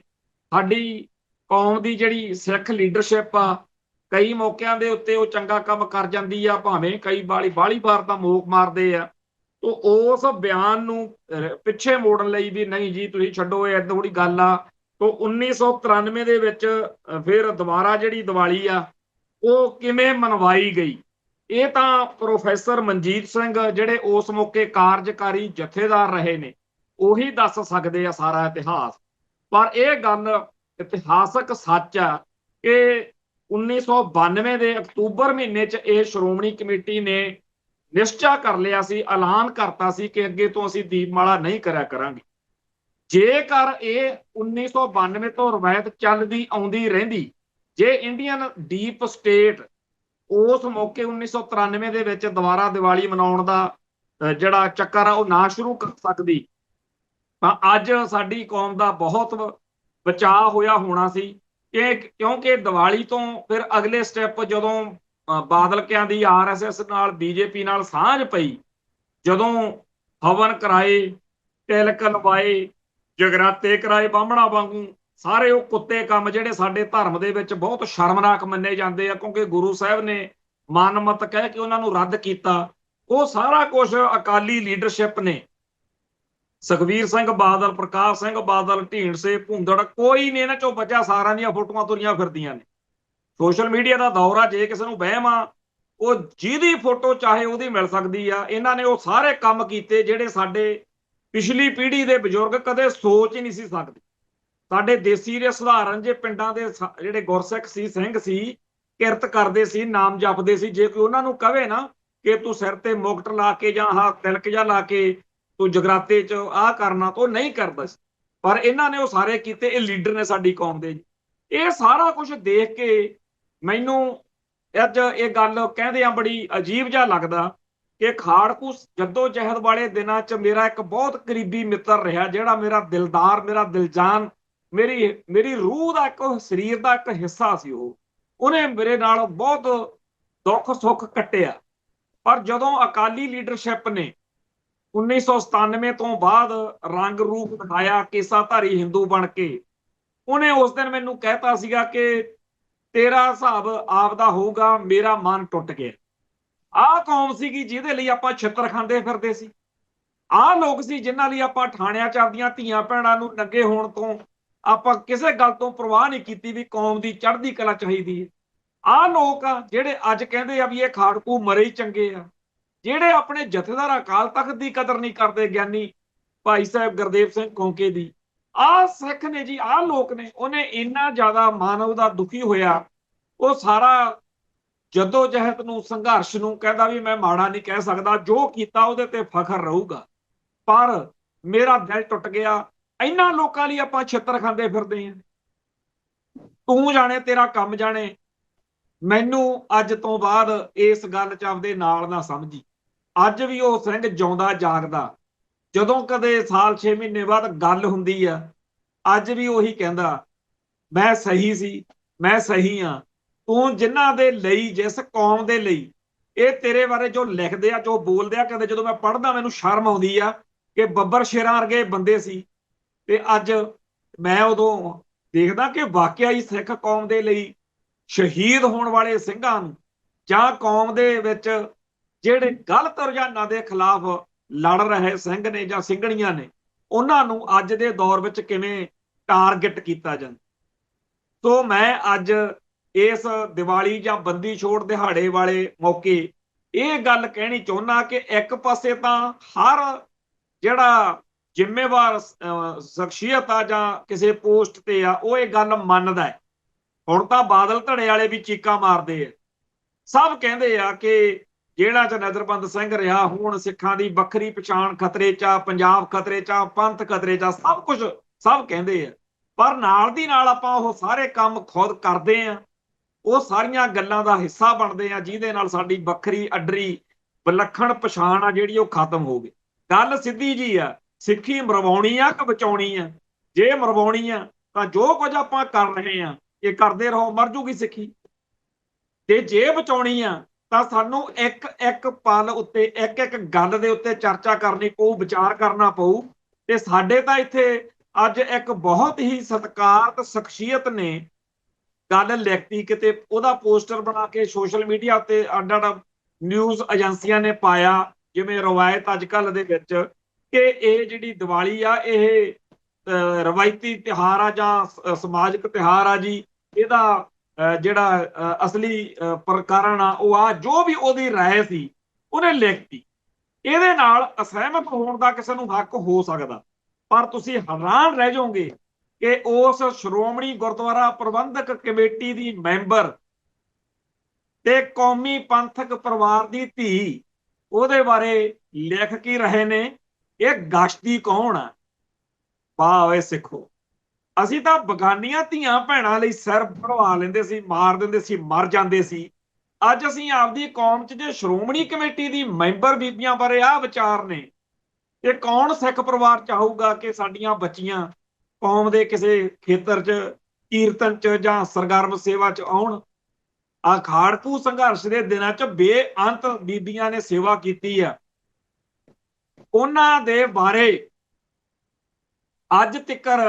ਸਾਡੀ ਕੌਮ ਦੀ ਜਿਹੜੀ ਸਿੱਖ ਲੀਡਰਸ਼ਿਪ ਆ, ਕਈ ਮੌਕਿਆਂ ਦੇ ਉੱਤੇ ਉਹ ਚੰਗਾ ਕੰਮ ਕਰ ਜਾਂਦੀ ਆ, ਭਾਵੇਂ ਕਈ ਬਾਹਲੀ ਵਾਰ ਤਾਂ ਮੋਕ ਮਾਰਦੇ ਆ, ਤੋ ਉਸ ਬਿਆਨ ਨੂੰ ਪਿੱਛੇ ਮੋੜਨ ਲਈ ਵੀ ਨਹੀਂ ਜੀ ਤੁਸੀਂ ਛੱਡੋ, ਇਹ ਏਦਾਂ ਥੋੜੀ ਗੱਲ ਆ। ਤੋ 1993 ਦੇ ਵਿੱਚ ਫਿਰ ਦੁਬਾਰਾ ਜਿਹੜੀ ਦੀਵਾਲੀ ਆ ਉਹ ਕਿਵੇਂ ਮਨਵਾਈ ਗਈ, ਇਹ ਤਾਂ ਪ੍ਰੋਫੈਸਰ ਮਨਜੀਤ ਸਿੰਘ ਜਿਹੜੇ ਉਸ ਮੌਕੇ ਕਾਰਜਕਾਰੀ ਜਥੇਦਾਰ ਰਹੇ ਨੇ ਉਹੀ ਦੱਸ ਸਕਦੇ ਆ ਸਾਰਾ ਇਤਿਹਾਸ। ਪਰ ਇਹ ਗੱਲ ਇਤਿਹਾਸਕ ਸੱਚ ਆ ਕਿ 1992 ਦੇ ਅਕਤੂਬਰ ਮਹੀਨੇ 'ਚ ਇਹ ਸ਼੍ਰੋਮਣੀ ਕਮੇਟੀ ਨੇ ਨਿਸ਼ਚਾ ਕਰ ਲਿਆ ਸੀ, ਐਲਾਨ ਕਰਤਾ ਸੀ ਕਿ ਅੱਗੇ ਤੋਂ ਅਸੀਂ ਦੀਪਮਾਲਾ ਨਹੀਂ ਕਰਿਆ ਕਰਾਂਗੇ। ਜੇਕਰ ਇਹ 1992 ਤੋਂ ਰਵਾਇਤ ਚੱਲਦੀ ਆਉਂਦੀ ਰਹਿੰਦੀ, ਜੇ ਇੰਡੀਅਨ ਡੀਪ ਸਟੇਟ ਉਸ ਮੌਕੇ 1993 ਦੇ ਵਿੱਚ ਦੁਬਾਰਾ ਦੀਵਾਲੀ ਮਨਾਉਣ ਦਾ ਜਿਹੜਾ ਚੱਕਰ ਆ ਉਹ ਨਾ ਸ਼ੁਰੂ ਕਰ ਸਕਦੀ, ਤਾਂ ਅੱਜ ਸਾਡੀ ਕੌਮ ਦਾ ਬਹੁਤ ਬਚਾਅ ਹੋਇਆ ਹੋਣਾ ਸੀ। ਕਿਉਂਕਿ ਦੀਵਾਲੀ ਤੋਂ ਫਿਰ ਅਗਲੇ ਸਟੈਪ ਜਦੋਂ ਬਾਦਲਕਿਆਂ ਦੀ RSS ਨਾਲ BJP ਨਾਲ ਸਾਂਝ ਪਈ, ਜਦੋਂ ਹਵਨ ਕਰਾਏ, ਤਿਲਕ ਲਵਾਏ, ਜਗਰਾਤੇ ਕਰਾਏ ਬਾਹਮਣਾ ਵਾਂਗੂ, ਸਾਰੇ ਉਹ ਕੁੱਤੇ ਕੰਮ ਜਿਹੜੇ ਸਾਡੇ ਧਰਮ ਦੇ ਵਿੱਚ ਬਹੁਤ ਸ਼ਰਮਨਾਕ ਮੰਨੇ ਜਾਂਦੇ ਆ, ਕਿਉਂਕਿ ਗੁਰੂ ਸਾਹਿਬ ਨੇ ਮਨਮਤ ਕਹਿ ਕੇ ਉਹਨਾਂ ਨੂੰ ਰੱਦ ਕੀਤਾ, ਉਹ ਸਾਰਾ ਕੁਝ ਅਕਾਲੀ ਲੀਡਰਸ਼ਿਪ ਨੇ, ਸੁਖਬੀਰ ਸਿੰਘ ਬਾਦਲ, ਪ੍ਰਕਾਸ਼ ਸਿੰਘ ਬਾਦਲ, ਢੀਂਡਸੇ, ਭੁੰਦੜ, ਕੋਈ ਨਹੀਂ ਇਹਨਾਂ ਚੋਂ ਬਚਿਆ। ਸਾਰਿਆਂ ਦੀਆਂ ਫੋਟੋਆਂ ਤੁਰੀਆਂ ਫਿਰਦੀਆਂ ਨੇ। ਸੋਸ਼ਲ ਮੀਡੀਆ ਦਾ ਦੌਰ ਆ, ਜੇ ਕਿਸੇ ਨੂੰ ਵਹਿਮ ਆ ਉਹ ਜਿਹਦੀ ਫੋਟੋ ਚਾਹੇ ਉਹਦੀ ਮਿਲ ਸਕਦੀ ਆ। ਇਹਨਾਂ ਨੇ ਉਹ ਸਾਰੇ ਕੰਮ ਕੀਤੇ ਜਿਹੜੇ ਸਾਡੇ ਪਿਛਲੀ ਪੀੜ੍ਹੀ ਦੇ ਬਜ਼ੁਰਗ ਕਦੇ ਸੋਚ ਹੀ ਨਹੀਂ ਸੀ ਸਕਦੇ। ਸਾਡੇ ਦੇਸੀ ਦੇ ਸਧਾਰਨ ਜੇ ਪਿੰਡਾਂ ਦੇ ਜਿਹੜੇ ਗੁਰਸਿੱਖ ਸੀ, ਸਿੰਘ ਸੀ, ਕਿਰਤ ਕਰਦੇ ਸੀ, ਨਾਮ ਜਪਦੇ ਸੀ, ਜੇ ਕੋਈ ਉਹਨਾਂ ਨੂੰ ਕਵੇ ਨਾ ਕਿ ਤੂੰ ਸਿਰ ਤੇ ਮੁਕਟ ਲਾ ਕੇ ਜਾਂ ਆਹ ਤਿਲਕ ਜਾ ਲਾ ਕੇ ਤੂੰ ਜਗਰਾਤੇ 'ਚ ਆਹ ਕਰਨਾ, ਤਾਂ ਉਹ ਨਹੀਂ ਕਰਦਾ ਸੀ। ਪਰ ਇਹਨਾਂ ਨੇ ਉਹ ਸਾਰੇ ਕੀਤੇ। ਇਹ ਲੀਡਰ ਨੇ ਸਾਡੀ ਕੌਮ ਦੇ। ਇਹ ਸਾਰਾ ਕੁਝ ਦੇਖ ਕੇ ਮੈਨੂੰ ਅੱਜ ਇਹ ਗੱਲ ਕਹਿੰਦੇ ਆ ਬੜੀ ਅਜੀਬ ਜਿਹਾ ਲੱਗਦਾ ਕਿ ਖਾੜਕੂ ਜੱਦੋ ਜਹਿਦ ਵਾਲੇ ਦਿਨਾਂ 'ਚ ਮੇਰਾ ਇੱਕ ਬਹੁਤ ਕਰੀਬੀ ਮਿੱਤਰ ਰਿਹਾ, ਜਿਹੜਾ ਮੇਰਾ ਦਿਲਦਾਰ, ਮੇਰਾ ਦਿਲਜਾਨ, ਮੇਰੀ ਰੂਹ ਦਾ ਇੱਕ ਸਰੀਰ ਦਾ ਇੱਕ ਹਿੱਸਾ ਸੀ। ਉਹਨੇ ਮੇਰੇ ਨਾਲ ਬਹੁਤ ਦੁੱਖ ਸੁੱਖ ਕੱਟਿਆ। ਪਰ ਜਦੋਂ ਅਕਾਲੀ ਲੀਡਰਸ਼ਿਪ ਨੇ 1997 ਤੋਂ ਬਾਅਦ ਰੰਗ ਰੂਪ ਦਿਖਾਇਆ ਕੇਸਾਧਾਰੀ ਹਿੰਦੂ ਬਣ ਕੇ, ਉਹਨੇ ਉਸ ਦਿਨ ਮੈਨੂੰ ਕਹਿਤਾ ਸੀਗਾ ਕਿ ਤੇਰਾ ਹਿਸਾਬ ਆਪਦਾ ਹੋਊਗਾ, ਮੇਰਾ ਮਨ ਟੁੱਟ ਗਿਆ। ਆਹ ਕੌਮ ਸੀਗੀ ਜਿਹਦੇ ਲਈ ਆਪਾਂ ਛਿੱਤਰ ਖਾਂਦੇ ਫਿਰਦੇ ਸੀ। ਆਹ ਲੋਕ ਸੀ ਜਿਨ੍ਹਾਂ ਲਈ ਆਪਾਂ ਥਾਣਿਆਂ 'ਚ ਆਪਦੀਆਂ ਧੀਆਂ ਭੈਣਾਂ ਨੂੰ ਨੰਗੇ ਹੋਣ ਤੋਂ ਆਪਾਂ ਕਿਸੇ ਗੱਲ ਤੋਂ ਪਰਵਾਹ ਨਹੀਂ ਕੀਤੀ ਵੀ ਕੌਮ ਦੀ ਚੜ੍ਹਦੀ ਕਲਾ ਚਾਹੀਦੀ ਹੈ। ਆਹ ਲੋਕ ਆ ਜਿਹੜੇ ਅੱਜ ਕਹਿੰਦੇ ਆ ਵੀ ਇਹ ਖਾੜਕੂ ਮਰੇ ਹੀ ਚੰਗੇ ਆ, ਜਿਹੜੇ ਆਪਣੇ ਜਥੇਦਾਰ ਅਕਾਲ ਤਖਤ ਦੀ ਕਦਰ ਨਹੀਂ ਕਰਦੇ, ਗਿਆਨੀ ਭਾਈ ਸਾਹਿਬ ਗੁਰਦੇਵ ਸਿੰਘ ਕੌਂਕੇ ਦੀ। ਆਹ ਸਿੱਖ ਨੇ ਜੀ, ਆਹ ਲੋਕ ਨੇ। ਉਹਨੇ ਇੰਨਾ ਜ਼ਿਆਦਾ ਮਾਨਵ ਦਾ ਦੁਖੀ ਹੋਇਆ। ਉਹ ਸਾਰਾ ਜੱਦੋ ਜਹਿਦ ਨੂੰ, ਸੰਘਰਸ਼ ਨੂੰ ਕਹਿੰਦਾ ਵੀ ਮੈਂ ਮਾੜਾ ਨਹੀਂ ਕਹਿ ਸਕਦਾ, ਜੋ ਕੀਤਾ ਉਹਦੇ ਤੇ ਫਖਰ ਰਹੂਗਾ। ਪਰ ਮੇਰਾ ਦਿਲ ਟੁੱਟ ਗਿਆ। ਇਹਨਾਂ ਲੋਕਾਂ ਲਈ ਆਪਾਂ ਛਿੱਤਰ ਖਾਂਦੇ ਫਿਰਦੇ ਹਾਂ। ਤੂੰ ਜਾਣੇ, ਤੇਰਾ ਕੰਮ ਜਾਣੇ। ਮੈਨੂੰ ਅੱਜ ਤੋਂ ਬਾਅਦ ਇਸ ਗੱਲ 'ਚ ਆਪਦੇ ਨਾਲ ਨਾ ਸਮਝੀ। ਅੱਜ ਵੀ ਉਹ ਸਿੰਘ ਜਿਉਂਦਾ ਜਾਗਦਾ। ਜਦੋਂ ਕਦੇ ਸਾਲ 6 ਮਹੀਨੇ ਬਾਅਦ ਗੱਲ ਹੁੰਦੀ ਆ, ਅੱਜ ਵੀ ਉਹੀ ਕਹਿੰਦਾ, ਮੈਂ ਸਹੀ ਸੀ, ਮੈਂ ਸਹੀ ਹਾਂ। ਤੂੰ ਜਿਨ੍ਹਾਂ ਦੇ ਲਈ, ਜਿਸ ਕੌਮ ਦੇ ਲਈ ਇਹ ਤੇਰੇ ਬਾਰੇ ਜੋ ਲਿਖਦੇ ਆ, ਜੋ ਬੋਲਦੇ ਆ, ਕਦੇ ਜਦੋਂ ਮੈਂ ਪੜ੍ਹਦਾ ਮੈਨੂੰ ਸ਼ਰਮ ਆਉਂਦੀ ਆ ਕਿ ਬੱਬਰ ਸ਼ੇਰਾਂ ਵਰਗੇ ਬੰਦੇ ਸੀ। ਤੇ ਅੱਜ ਮੈਂ ਉਦੋਂ ਦੇਖਦਾ ਕਿ ਵਾਕਿਆ ਹੀ ਸਿੱਖ ਕੌਮ ਦੇ ਲਈ ਸ਼ਹੀਦ ਹੋਣ ਵਾਲੇ ਸਿੰਘਾਂ ਨੂੰ, ਜਾਂ ਕੌਮ ਦੇ ਵਿੱਚ ਜਿਹੜੇ ਗਲਤ ਰੁਝਾਨਾਂ ਦੇ ਖਿਲਾਫ ਲੜ ਰਹੇ ਸਿੰਘ ਨੇ ਜਾਂ ਸਿੰਘਣੀਆਂ ਨੇ, ਉਹਨਾਂ ਨੂੰ ਅੱਜ ਦੇ ਦੌਰ ਵਿੱਚ ਕਿਵੇਂ ਟਾਰਗੇਟ ਕੀਤਾ ਜਾਂਦਾ। ਸੋ ਮੈਂ ਅੱਜ ਇਸ ਦੀਵਾਲੀ ਜਾਂ ਬੰਦੀ ਛੋੜ ਦਿਹਾੜੇ ਵਾਲੇ ਮੌਕੇ ਇਹ ਗੱਲ ਕਹਿਣੀ ਚਾਹੁੰਦਾ ਕਿ ਇੱਕ ਪਾਸੇ ਤਾਂ ਹਰ ਜਿਹੜਾ ਜ਼ਿੰਮੇਵਾਰ ਸ਼ਖਸੀਅਤ ਆ ਜਾਂ ਕਿਸੇ ਪੋਸਟ ਤੇ ਆ, ਉਹ ਇਹ ਗੱਲ ਮੰਨਦਾ ਹੈ। ਹੁਣ ਤਾਂ ਬਾਦਲ ਧੜੇ ਵਾਲੇ ਵੀ ਚੀਕਾਂ ਮਾਰਦੇ ਆ। ਸਭ ਕਹਿੰਦੇ ਆ ਕਿ ਜੇਲ੍ਹਾਂ 'ਚ ਨਜ਼ਰਬੰਦ ਸਿੰਘ ਰਿਹਾ ਹੋਣ, ਸਿੱਖਾਂ ਦੀ ਵੱਖਰੀ ਪਛਾਣ ਖਤਰੇ 'ਚ ਆ, ਪੰਜਾਬ ਖਤਰੇ 'ਚ ਆ, ਪੰਥ ਖਤਰੇ 'ਚ ਆ, ਸਭ ਕੁਝ ਸਭ ਕਹਿੰਦੇ ਆ। ਪਰ ਨਾਲ ਦੀ ਨਾਲ ਆਪਾਂ ਉਹ ਸਾਰੇ ਕੰਮ ਖੁਦ ਕਰਦੇ ਆ। ਉਹ ਸਾਰੀਆਂ ਗੱਲਾਂ ਦਾ ਹਿੱਸਾ ਬਣਦੇ ਆ ਜਿਹਦੇ ਨਾਲ ਸਾਡੀ ਵੱਖਰੀ ਅੱਡਰੀ ਵਿਲੱਖਣ ਪਛਾਣ ਆ ਜਿਹੜੀ ਉਹ ਖਤਮ ਹੋ ਗਈ। ਗੱਲ ਸਿੱਧੀ ਜੀ ਆ, ਸਿੱਖੀ ਮਰਵਾਉਣੀ ਆ ਕਿ ਬਚਾਉਣੀ ਆ? ਜੇ ਮਰਵਾਉਣੀ ਆ ਤਾਂ ਜੋ ਕੁਝ ਆਪਾਂ ਕਰ ਰਹੇ ਆ ਇਹ ਕਰਦੇ ਰਹੋ, ਮਰ ਜੂਗੀ ਸਿੱਖੀ। ਤੇ ਜੇ ਬਚਾਉਣੀ ਆ ਤਾਂ ਸਾਨੂੰ ਇੱਕ ਇੱਕ ਪਲ ਉੱਤੇ, ਇੱਕ ਇੱਕ ਗੱਲ ਦੇ ਉੱਤੇ ਚਰਚਾ ਕਰਨੀ ਪਊ, ਵਿਚਾਰ ਕਰਨਾ ਪਊ। ਤੇ ਸਾਡੇ ਤਾਂ ਇੱਥੇ ਅੱਜ ਇੱਕ ਬਹੁਤ ਹੀ ਸਤਿਕਾਰਤ ਸ਼ਖਸੀਅਤ ਨੇ ਗੱਲ ਲਿਖਤੀ, ਕਿਤੇ ਉਹਦਾ ਪੋਸਟਰ ਬਣਾ ਕੇ ਸੋਸ਼ਲ ਮੀਡੀਆ ਉੱਤੇ ਅੱਡ ਅੱਡ ਨਿਊਜ਼ ਏਜੰਸੀਆਂ ਨੇ ਪਾਇਆ, ਜਿਵੇਂ ਰਵਾਇਤ ਅੱਜ ਕੱਲ੍ਹ ਦੇ ਵਿੱਚ ਕਿ ਇਹ ਜਿਹੜੀ ਦੀਵਾਲੀ ਆ ਇਹ ਰਵਾਇਤੀ ਤਿਉਹਾਰ ਆ ਜਾਂ ਸਮਾਜਿਕ ਤਿਉਹਾਰ ਆ ਜੀ। ਇਹਦਾ ਜਿਹੜਾ ਅਸਲੀ ਪ੍ਰਕਰਨ ਆ ਉਹ ਆ, ਜੋ ਵੀ ਉਹਦੀ ਰਾਏ ਸੀ ਉਹਨੇ ਲਿਖਤੀ। ਇਹਦੇ ਨਾਲ ਅਸਹਿਮਤ ਹੋਣ ਦਾ ਕਿਸੇ ਨੂੰ ਹੱਕ ਹੋ ਸਕਦਾ, ਪਰ ਤੁਸੀਂ ਹੈਰਾਨ ਰਹਿ ਜਾਓਗੇ ਕਿ ਉਸ ਸ਼੍ਰੋਮਣੀ ਗੁਰਦੁਆਰਾ ਪ੍ਰਬੰਧਕ ਕਮੇਟੀ ਦੀ ਮੈਂਬਰ ਤੇ ਕੌਮੀ ਪੰਥਕ ਪਰਿਵਾਰ ਦੀ ਧੀ ਉਹਦੇ ਬਾਰੇ ਲਿਖ ਕੀ ਰਹੇ ਨੇ। ਇਹ ਗਸ਼ਤੀ ਕੌਣ ਆ? ਵਾਹ ਓਏ ਸਿੱਖੋ, ਅਸੀਂ ਤਾਂ ਬਗਾਨੀਆਂ ਧੀਆਂ ਭੈਣਾਂ ਲਈ ਸਿਰ ਭਰਵਾ ਲੈਂਦੇ ਸੀ, ਮਾਰ ਦਿੰਦੇ ਸੀ, ਮਰ ਜਾਂਦੇ ਸੀ। ਅੱਜ ਅਸੀਂ ਆਪਦੀ ਕੌਮ 'ਚ ਜੇ ਸ਼੍ਰੋਮਣੀ ਕਮੇਟੀ ਦੀ ਮੈਂਬਰ ਬੀਬੀਆਂ ਬਾਰੇ ਆਹ ਵਿਚਾਰ ਨੇ, ਇਹ ਕੌਣ ਸਿੱਖ ਪਰਿਵਾਰ ਚਾਹੂਗਾ ਕਿ ਸਾਡੀਆਂ ਬੱਚੀਆਂ ਕੌਮ ਦੇ ਕਿਸੇ ਖੇਤਰ 'ਚ ਕੀਰਤਨ 'ਚ ਜਾਂ ਸਰਗਰਮ ਸੇਵਾ 'ਚ ਆਉਣ? ਆ ਖਾੜਕੂ ਸੰਘਰਸ਼ ਦੇ ਦਿਨਾਂ 'ਚ ਬੇਅੰਤ ਬੀਬੀਆਂ ਨੇ ਸੇਵਾ ਕੀਤੀ ਆ। ਉਹਨਾਂ ਦੇ ਬਾਰੇ ਅੱਜ ਤੱਕਰ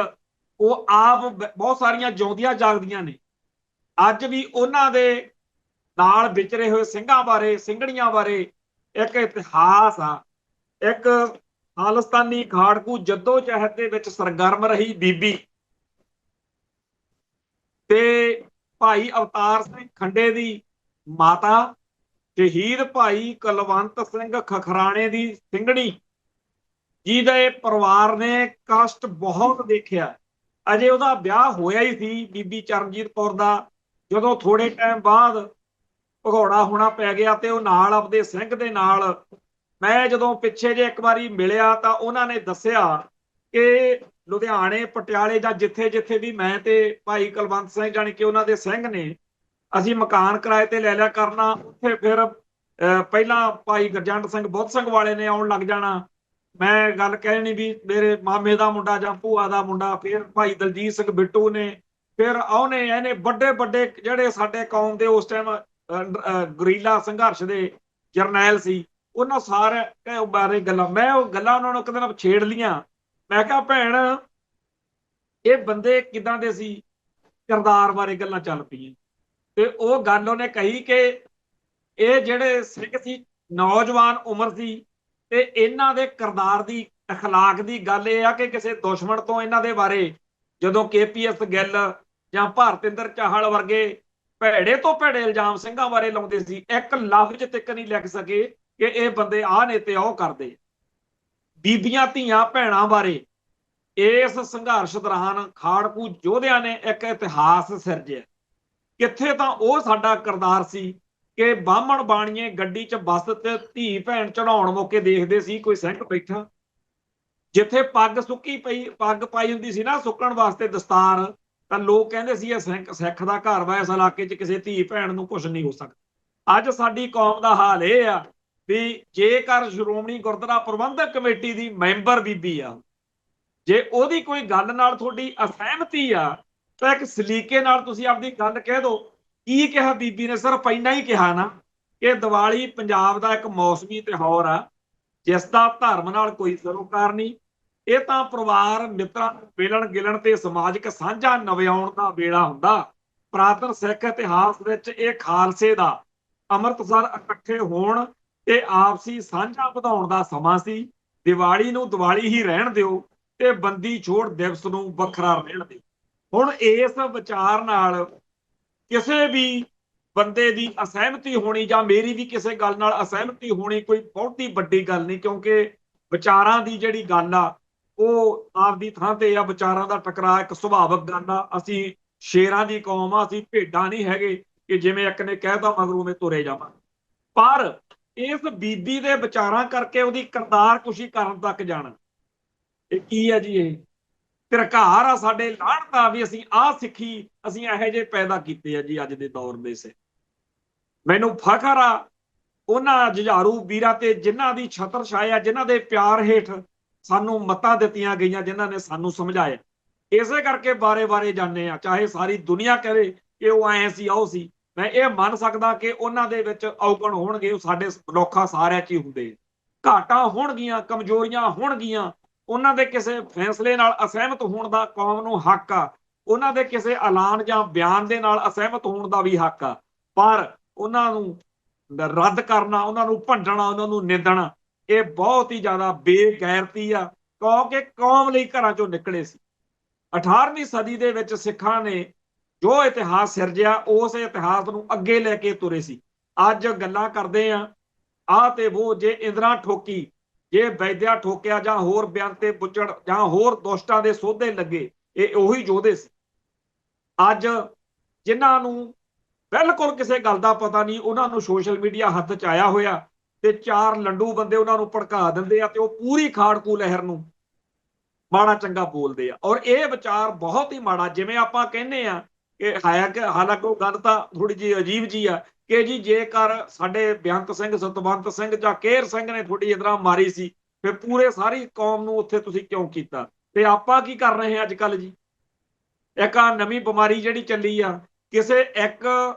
ਉਹ ਆਪ ਬਹੁਤ ਸਾਰੀਆਂ ਜਿਉਂਦੀਆਂ ਜਾਗਦੀਆਂ ਨੇ। ਅੱਜ ਵੀ ਉਹਨਾਂ ਦੇ ਨਾਲ ਵਿਚਰੇ ਹੋਏ ਸਿੰਘਾਂ ਬਾਰੇ, ਸਿੰਘਣੀਆਂ ਬਾਰੇ ਇੱਕ ਇਤਿਹਾਸ ਆ। ਇੱਕ ਖਾਲਿਸਤਾਨੀ ਖਾੜਕੂ ਜੱਦੋ ਜਹਿਦ ਦੇ ਵਿੱਚ ਸਰਗਰਮ ਰਹੀ ਬੀਬੀ ਤੇ ਭਾਈ ਅਵਤਾਰ ਸਿੰਘ ਖੰਡੇ ਦੀ ਮਾਤਾ, ਸ਼ਹੀਦ ਭਾਈ ਕੁਲਵੰਤ ਸਿੰਘ ਖਖਰਾਣੇ ਦੀ ਸਿੰਘਣੀ, ਜਿਹਦੇ ਪਰਿਵਾਰ ਨੇ ਕਸ਼ਟ ਬਹੁਤ ਦੇਖਿਆ। ਅਜੇ ਉਹਦਾ ਵਿਆਹ ਹੋਇਆ ਹੀ ਸੀ ਬੀਬੀ ਚਰਨਜੀਤ ਕੌਰ ਦਾ, ਜਦੋਂ ਥੋੜੇ ਟਾਈਮ ਬਾਅਦ ਭਗੌੜਾ ਹੋਣਾ ਪੈ ਗਿਆ ਤੇ ਉਹ ਨਾਲ ਆਪਦੇ ਸਿੰਘ ਦੇ ਨਾਲ। ਮੈਂ ਜਦੋਂ ਪਿੱਛੇ ਜੇ ਇੱਕ ਵਾਰੀ ਮਿਲਿਆ ਤਾਂ ਉਹਨਾਂ ਨੇ ਦੱਸਿਆ ਕਿ ਲੁਧਿਆਣੇ ਪਟਿਆਲੇ ਜਾਂ ਜਿੱਥੇ ਜਿੱਥੇ ਵੀ ਮੈਂ ਤੇ ਭਾਈ ਕੁਲਵੰਤ ਸਿੰਘ ਜਾਣੀ ਕਿ ਉਹਨਾਂ ਦੇ ਸਿੰਘ ਨੇ ਅਸੀਂ ਮਕਾਨ ਕਿਰਾਏ ਤੇ ਲੈ ਲਿਆ ਕਰਨਾ। ਉੱਥੇ ਫਿਰ ਪਹਿਲਾਂ ਭਾਈ ਗਰਜੰਟ ਸਿੰਘ ਬੁੱਧ ਸਿੰਘ ਵਾਲੇ ਨੇ ਆਉਣ ਲੱਗ ਜਾਣਾ। ਮੈਂ ਗੱਲ ਕਹਿਣੀ ਵੀ ਮੇਰੇ ਮਾਮੇ ਦਾ ਮੁੰਡਾ ਜਾਂ ਭੂਆ ਦਾ ਮੁੰਡਾ, ਫਿਰ ਭਾਈ ਦਲਜੀਤ ਸਿੰਘ ਬਿੱਟੂ ਨੇ, ਫਿਰ ਉਹਨੇ ਇਹਨੇ ਵੱਡੇ ਵੱਡੇ ਜਿਹੜੇ ਸਾਡੇ ਕੌਮ ਦੇ ਉਸ ਟਾਈਮ ਗੁਰੀਲਾ ਸੰਘਰਸ਼ ਦੇ ਜਰਨੈਲ ਸੀ, ਉਹਨਾਂ ਸਾਰੇ ਬਾਰੇ ਗੱਲਾਂ ਮੈਂ ਉਹ ਗੱਲਾਂ ਉਹਨਾਂ ਨੂੰ ਇੱਕ ਦਿਨ ਛੇੜ ਲੀਆਂ। ਮੈਂ ਕਿਹਾ ਭੈਣ ਇਹ ਬੰਦੇ ਕਿਦਾਂ ਦੇ ਸੀ, ਕਿਰਦਾਰ ਬਾਰੇ ਗੱਲਾਂ ਚੱਲ ਪਈਆਂ। ਤੇ ਉਹ ਗੱਲ ਉਹਨੇ ਕਹੀ ਕਿ ਇਹ ਜਿਹੜੇ ਸਿੰਘ ਸੀ ਨੌਜਵਾਨ ਉਮਰ ਸੀ ਤੇ ਇਹਨਾਂ ਦੇ ਕਿਰਦਾਰ ਦੀ ਅਖਲਾਕ ਦੀ ਗੱਲ ਇਹ ਆ ਕਿ ਕਿਸੇ ਦੁਸ਼ਮਣ ਤੋਂ ਇਹਨਾਂ ਦੇ ਬਾਰੇ ਜਦੋਂ KPS ਗਿੱਲ ਜਾਂ ਭਾਰਤਿੰਦਰ ਚਾਹਲ ਵਰਗੇ ਭੈੜੇ ਤੋਂ ਭੈੜੇ ਇਲਜ਼ਾਮ ਸਿੰਘਾਂ ਬਾਰੇ ਲਾਉਂਦੇ ਸੀ, ਇੱਕ ਲਫ਼ਜ਼ ਤੱਕ ਨਹੀਂ ਲਿਖ ਸਕੇ ਕਿ ਇਹ ਬੰਦੇ ਆਹ ਨੇ ਤੇ ਉਹ ਕਰਦੇ। ਬੀਬੀਆਂ ਧੀਆਂ ਭੈਣਾਂ ਬਾਰੇ ਇਸ ਸੰਘਰਸ਼ ਦੌਰਾਨ ਖਾੜਕੂ ਯੋਧਿਆਂ ਨੇ ਇੱਕ ਇਤਿਹਾਸ ਸਿਰਜਿਆ। ਕਿੱਥੇ ਤਾਂ ਉਹ ਸਾਡਾ ਕਿਰਦਾਰ ਸੀ ਕਿ ਬਾਹਮਣ ਬਾਣੀਏ ਗੱਡੀ 'ਚ ਬੱਸ ਤੇ ਧੀ ਭੈਣ ਚੜਾਉਣ ਮੌਕੇ ਦੇਖਦੇ ਸੀ ਕੋਈ ਸਿੰਘ ਬੈਠਾ, ਜਿੱਥੇ ਪੱਗ ਸੁੱਕੀ ਪਈ ਪੱਗ ਪਾਈ ਹੁੰਦੀ ਸੀ ਨਾ ਸੁੱਕਣ ਵਾਸਤੇ ਦਸਤਾਰ, ਤਾਂ ਲੋਕ ਕਹਿੰਦੇ ਸੀ ਇਹ ਸਿੱਖ ਦਾ ਘਰ ਵਾ, ਇਸ ਇਲਾਕੇ 'ਚ ਕਿਸੇ ਧੀ ਭੈਣ ਨੂੰ ਕੁਝ ਨਹੀਂ ਹੋ ਸਕਦਾ। ਅੱਜ ਸਾਡੀ ਕੌਮ ਦਾ ਹਾਲ ਇਹ ਆ ਵੀ ਜੇਕਰ ਸ਼੍ਰੋਮਣੀ ਗੁਰਦੁਆਰਾ ਪ੍ਰਬੰਧਕ ਕਮੇਟੀ ਦੀ ਮੈਂਬਰ ਬੀਬੀ ਆ, ਜੇ ਉਹਦੀ ਕੋਈ ਗੱਲ ਨਾਲ ਤੁਹਾਡੀ ਅਸਹਿਮਤੀ ਆ ਤਾਂ ਇੱਕ ਸਲੀਕੇ ਨਾਲ ਤੁਸੀਂ ਆਪਦੀ ਗੱਲ ਕਹਿ ਦਿਓ। ਕੀ ਕਿਹਾ ਬੀਬੀ ਨੇ? ਸਿਰਫ ਇੰਨਾ ਹੀ ਕਿਹਾ ਨਾ ਕਿ ਦੀਵਾਲੀ ਪੰਜਾਬ ਦਾ ਇੱਕ ਮੌਸਮੀ ਤਿਉਹਾਰ ਆ ਜਿਸ ਦਾ ਧਰਮ ਨਾਲ ਕੋਈ ਸਰੋਕਾਰ ਨਹੀਂ। ਇਹ ਤਾਂ ਪਰਿਵਾਰ ਮਿੱਤਰਾਂ ਨੂੰ ਮਿਲਣ ਗਿਲਣ ਤੇ ਸਮਾਜਿਕ ਸਾਂਝਾ ਨਵਿਆਉਣ ਦਾ ਵੇਲਾ ਹੁੰਦਾ। ਪੁਰਾਤਨ ਸਿੱਖ ਇਤਿਹਾਸ ਵਿੱਚ ਇਹ ਖਾਲਸੇ ਦਾ ਅੰਮ੍ਰਿਤਸਰ ਇਕੱਠੇ ਹੋਣ ਤੇ ਆਪਸੀ ਸਾਂਝਾ ਵਧਾਉਣ ਦਾ ਸਮਾਂ ਸੀ। ਦੀਵਾਲੀ ਨੂੰ ਦੀਵਾਲੀ ਹੀ ਰਹਿਣ ਦਿਓ ਤੇ ਬੰਦੀ ਛੋੜ ਦਿਵਸ ਨੂੰ ਵੱਖਰਾ ਰਹਿਣ ਦਿਓ। ਹੁਣ ਇਸ ਵਿਚਾਰ ਨਾਲ ਕਿਸੇ ਵੀ ਬੰਦੇ ਦੀ ਅਸਹਿਮਤੀ ਹੋਣੀ ਜਾਂ ਮੇਰੀ ਵੀ ਕਿਸੇ ਗੱਲ ਨਾਲ ਅਸਹਿਮਤੀ ਹੋਣੀ ਕੋਈ ਬਹੁਤੀ ਵੱਡੀ ਗੱਲ ਨਹੀਂ, ਕਿਉਂਕਿ ਵਿਚਾਰਾਂ ਦੀ ਜਿਹੜੀ ਗੱਲ ਆ ਉਹ ਆਪਦੀ ਥਾਂ ਤੇ ਆ। ਵਿਚਾਰਾਂ ਦਾ ਟਕਰਾਅ ਇੱਕ ਸੁਭਾਵਿਕ ਗੱਲ ਆ। ਅਸੀਂ ਸ਼ੇਰਾਂ ਦੀ ਕੌਮ ਆ, ਅਸੀਂ ਭੇਡਾਂ ਨਹੀਂ ਹੈਗੇ ਕਿ ਜਿਵੇਂ ਇੱਕ ਨੇ ਕਹਿਤਾ ਮਗਰੋਂ ਮੈਂ ਤੁਰੇ ਜਾਵਾਂ। ਪਰ ਇਸ ਬੀਬੀ ਦੇ ਵਿਚਾਰਾਂ ਕਰਕੇ ਉਹਦੀ ਕਿਰਦਾਰ ਕੁਸ਼ੀ ਕਰਨ ਤੱਕ ਜਾਣਾ, ਇਹ ਕੀ ਹੈ ਜੀ? ਇਹ ਧਿਰਕਾਰ ਆ ਸਾਡੇ ਲਾਹਣਤਾ ਵੀ ਅਸੀਂ ਆਹ ਸਿੱਖੀ ਅਸੀਂ ਇਹੋ ਜਿਹੇ ਪੈਦਾ ਕੀਤੇ ਆ ਜੀ ਅੱਜ ਦੇ ਦੌਰ ਦੇ ਸੇ। ਮੈਨੂੰ ਫਖਰ ਆ ਉਹਨਾਂ ਜੁਝਾਰੂ ਵੀਰਾਂ ਤੇ ਜਿਨ੍ਹਾਂ ਦੀ ਛਤਰ ਛਾਇਆ, ਜਿਨ੍ਹਾਂ ਦੇ ਪਿਆਰ ਹੇਠ ਸਾਨੂੰ ਮੱਤਾਂ ਦਿੱਤੀਆਂ ਗਈਆਂ, ਜਿਨ੍ਹਾਂ ਨੇ ਸਾਨੂੰ ਸਮਝਾਇਆ। ਇਸੇ ਕਰਕੇ ਬਾਰੇ ਜਾਂਦੇ ਆ, ਚਾਹੇ ਸਾਰੀ ਦੁਨੀਆ ਕਹੇ ਕਿ ਉਹ ਐ ਸੀ ਉਹ ਸੀ। ਮੈਂ ਇਹ ਮੰਨ ਸਕਦਾ ਕਿ ਉਹਨਾਂ ਦੇ ਵਿੱਚ ਔਗਣ ਹੋਣਗੇ, ਉਹ ਸਾਡੇ ਮਨੁੱਖਾਂ ਸਾਰਿਆਂ 'ਚ ਹੀ ਹੁੰਦੇ। ਘਾਟਾਂ ਹੋਣਗੀਆਂ, ਕਮਜ਼ੋਰੀਆਂ ਹੋਣਗੀਆਂ। ਉਹਨਾਂ ਦੇ ਕਿਸੇ ਫੈਸਲੇ ਨਾਲ ਅਸਹਿਮਤ ਹੋਣ ਦਾ ਕੌਮ ਨੂੰ ਹੱਕ ਆ। ਉਹਨਾਂ ਦੇ ਕਿਸੇ ਐਲਾਨ ਜਾਂ ਬਿਆਨ ਦੇ ਨਾਲ ਅਸਹਿਮਤ ਹੋਣ ਦਾ ਵੀ ਹੱਕ ਆ। ਪਰ ਉਹਨਾਂ ਨੂੰ ਰੱਦ ਕਰਨਾ, ਉਹਨਾਂ ਨੂੰ ਭੰਡਣਾ, ਉਹਨਾਂ ਨੂੰ ਨਿੰਦਣਾ, ਇਹ ਬਹੁਤ ਹੀ ਜ਼ਿਆਦਾ ਬੇਗੈਰਤੀ ਆ, ਕਿਉਂਕਿ ਕੌਮ ਲਈ ਘਰਾਂ ਚੋਂ ਨਿਕਲੇ ਸੀ। 18ਵੀਂ ਸਦੀ ਦੇ ਵਿੱਚ ਸਿੱਖਾਂ ਨੇ ਜੋ ਇਤਿਹਾਸ ਸਿਰਜਿਆ ਉਸ ਇਤਿਹਾਸ ਨੂੰ ਅੱਗੇ ਲੈ ਕੇ ਤੁਰੇ ਸੀ। ਅੱਜ ਗੱਲਾਂ ਕਰਦੇ ਆ ਆਹ ਤੇ ਉਹ, ਜੇ ਇੰਦਰਾ ਠੋਕੀ, ਜੇ ਵੈਦਿਆ ਠੋਕਿਆ ਜਾਂ ਹੋਰ ਬਿਆਨ ਤੇ ਬੁੱਚੜ ਜਾਂ ਹੋਰ ਦੁਸ਼ਟਾਂ ਦੇ ਸੋਧੇ ਲੱਗੇ, ਇਹ ਉਹੀ ਯੋਧੇ ਸੀ। ਅੱਜ ਜਿਨ੍ਹਾਂ ਨੂੰ ਬਿਲਕੁਲ ਕਿਸੇ ਗੱਲ ਦਾ ਪਤਾ ਨਹੀਂ, ਉਹਨਾਂ ਨੂੰ ਸੋਸ਼ਲ ਮੀਡੀਆ ਹੱਥ 'ਚ ਆਇਆ ਹੋਇਆ ਤੇ ਚਾਰ ਲੰਡੂ ਬੰਦੇ ਉਹਨਾਂ ਨੂੰ ਭੜਕਾ ਦਿੰਦੇ ਆ ਤੇ ਉਹ ਪੂਰੀ ਖਾੜਕੂ ਲਹਿਰ ਨੂੰ ਮਾੜਾ ਚੰਗਾ ਬੋਲਦੇ ਆ। ਔਰ ਇਹ ਵਿਚਾਰ ਬਹੁਤ ਹੀ ਮਾੜਾ, ਜਿਵੇਂ ਆਪਾਂ ਕਹਿੰਦੇ ਆ ਕਿ ਹਾਲਾਂਕਿ ਉਹ ਗੱਲ ਤਾਂ ਥੋੜੀ ਜਿਹੀ ਅਜੀਬ ਜੀ ਆ ਕਿ ਜੀ ਜੇਕਰ ਸਾਡੇ ਬੇਅੰਤ ਸਿੰਘ, ਸਤਵੰਤ ਸਿੰਘ ਜਾਂ ਕੇਹਰ ਸਿੰਘ ਨੇ ਤੁਹਾਡੀ ਇਸ ਤਰ੍ਹਾਂ ਮਾਰੀ ਸੀ, ਫਿਰ ਪੂਰੇ ਸਾਰੀ ਕੌਮ ਨੂੰ ਉੱਥੇ ਤੁਸੀਂ ਕਿਉਂ ਕੀਤਾ? ਤੇ ਆਪਾਂ ਕੀ ਕਰ ਰਹੇ ਹਾਂ ਅੱਜ ਕੱਲ ਜੀ? ਇੱਕ ਆ ਨਵੀਂ ਬਿਮਾਰੀ ਜਿਹੜੀ ਚੱਲੀ ਆ, ਕਿਸੇ ਇੱਕ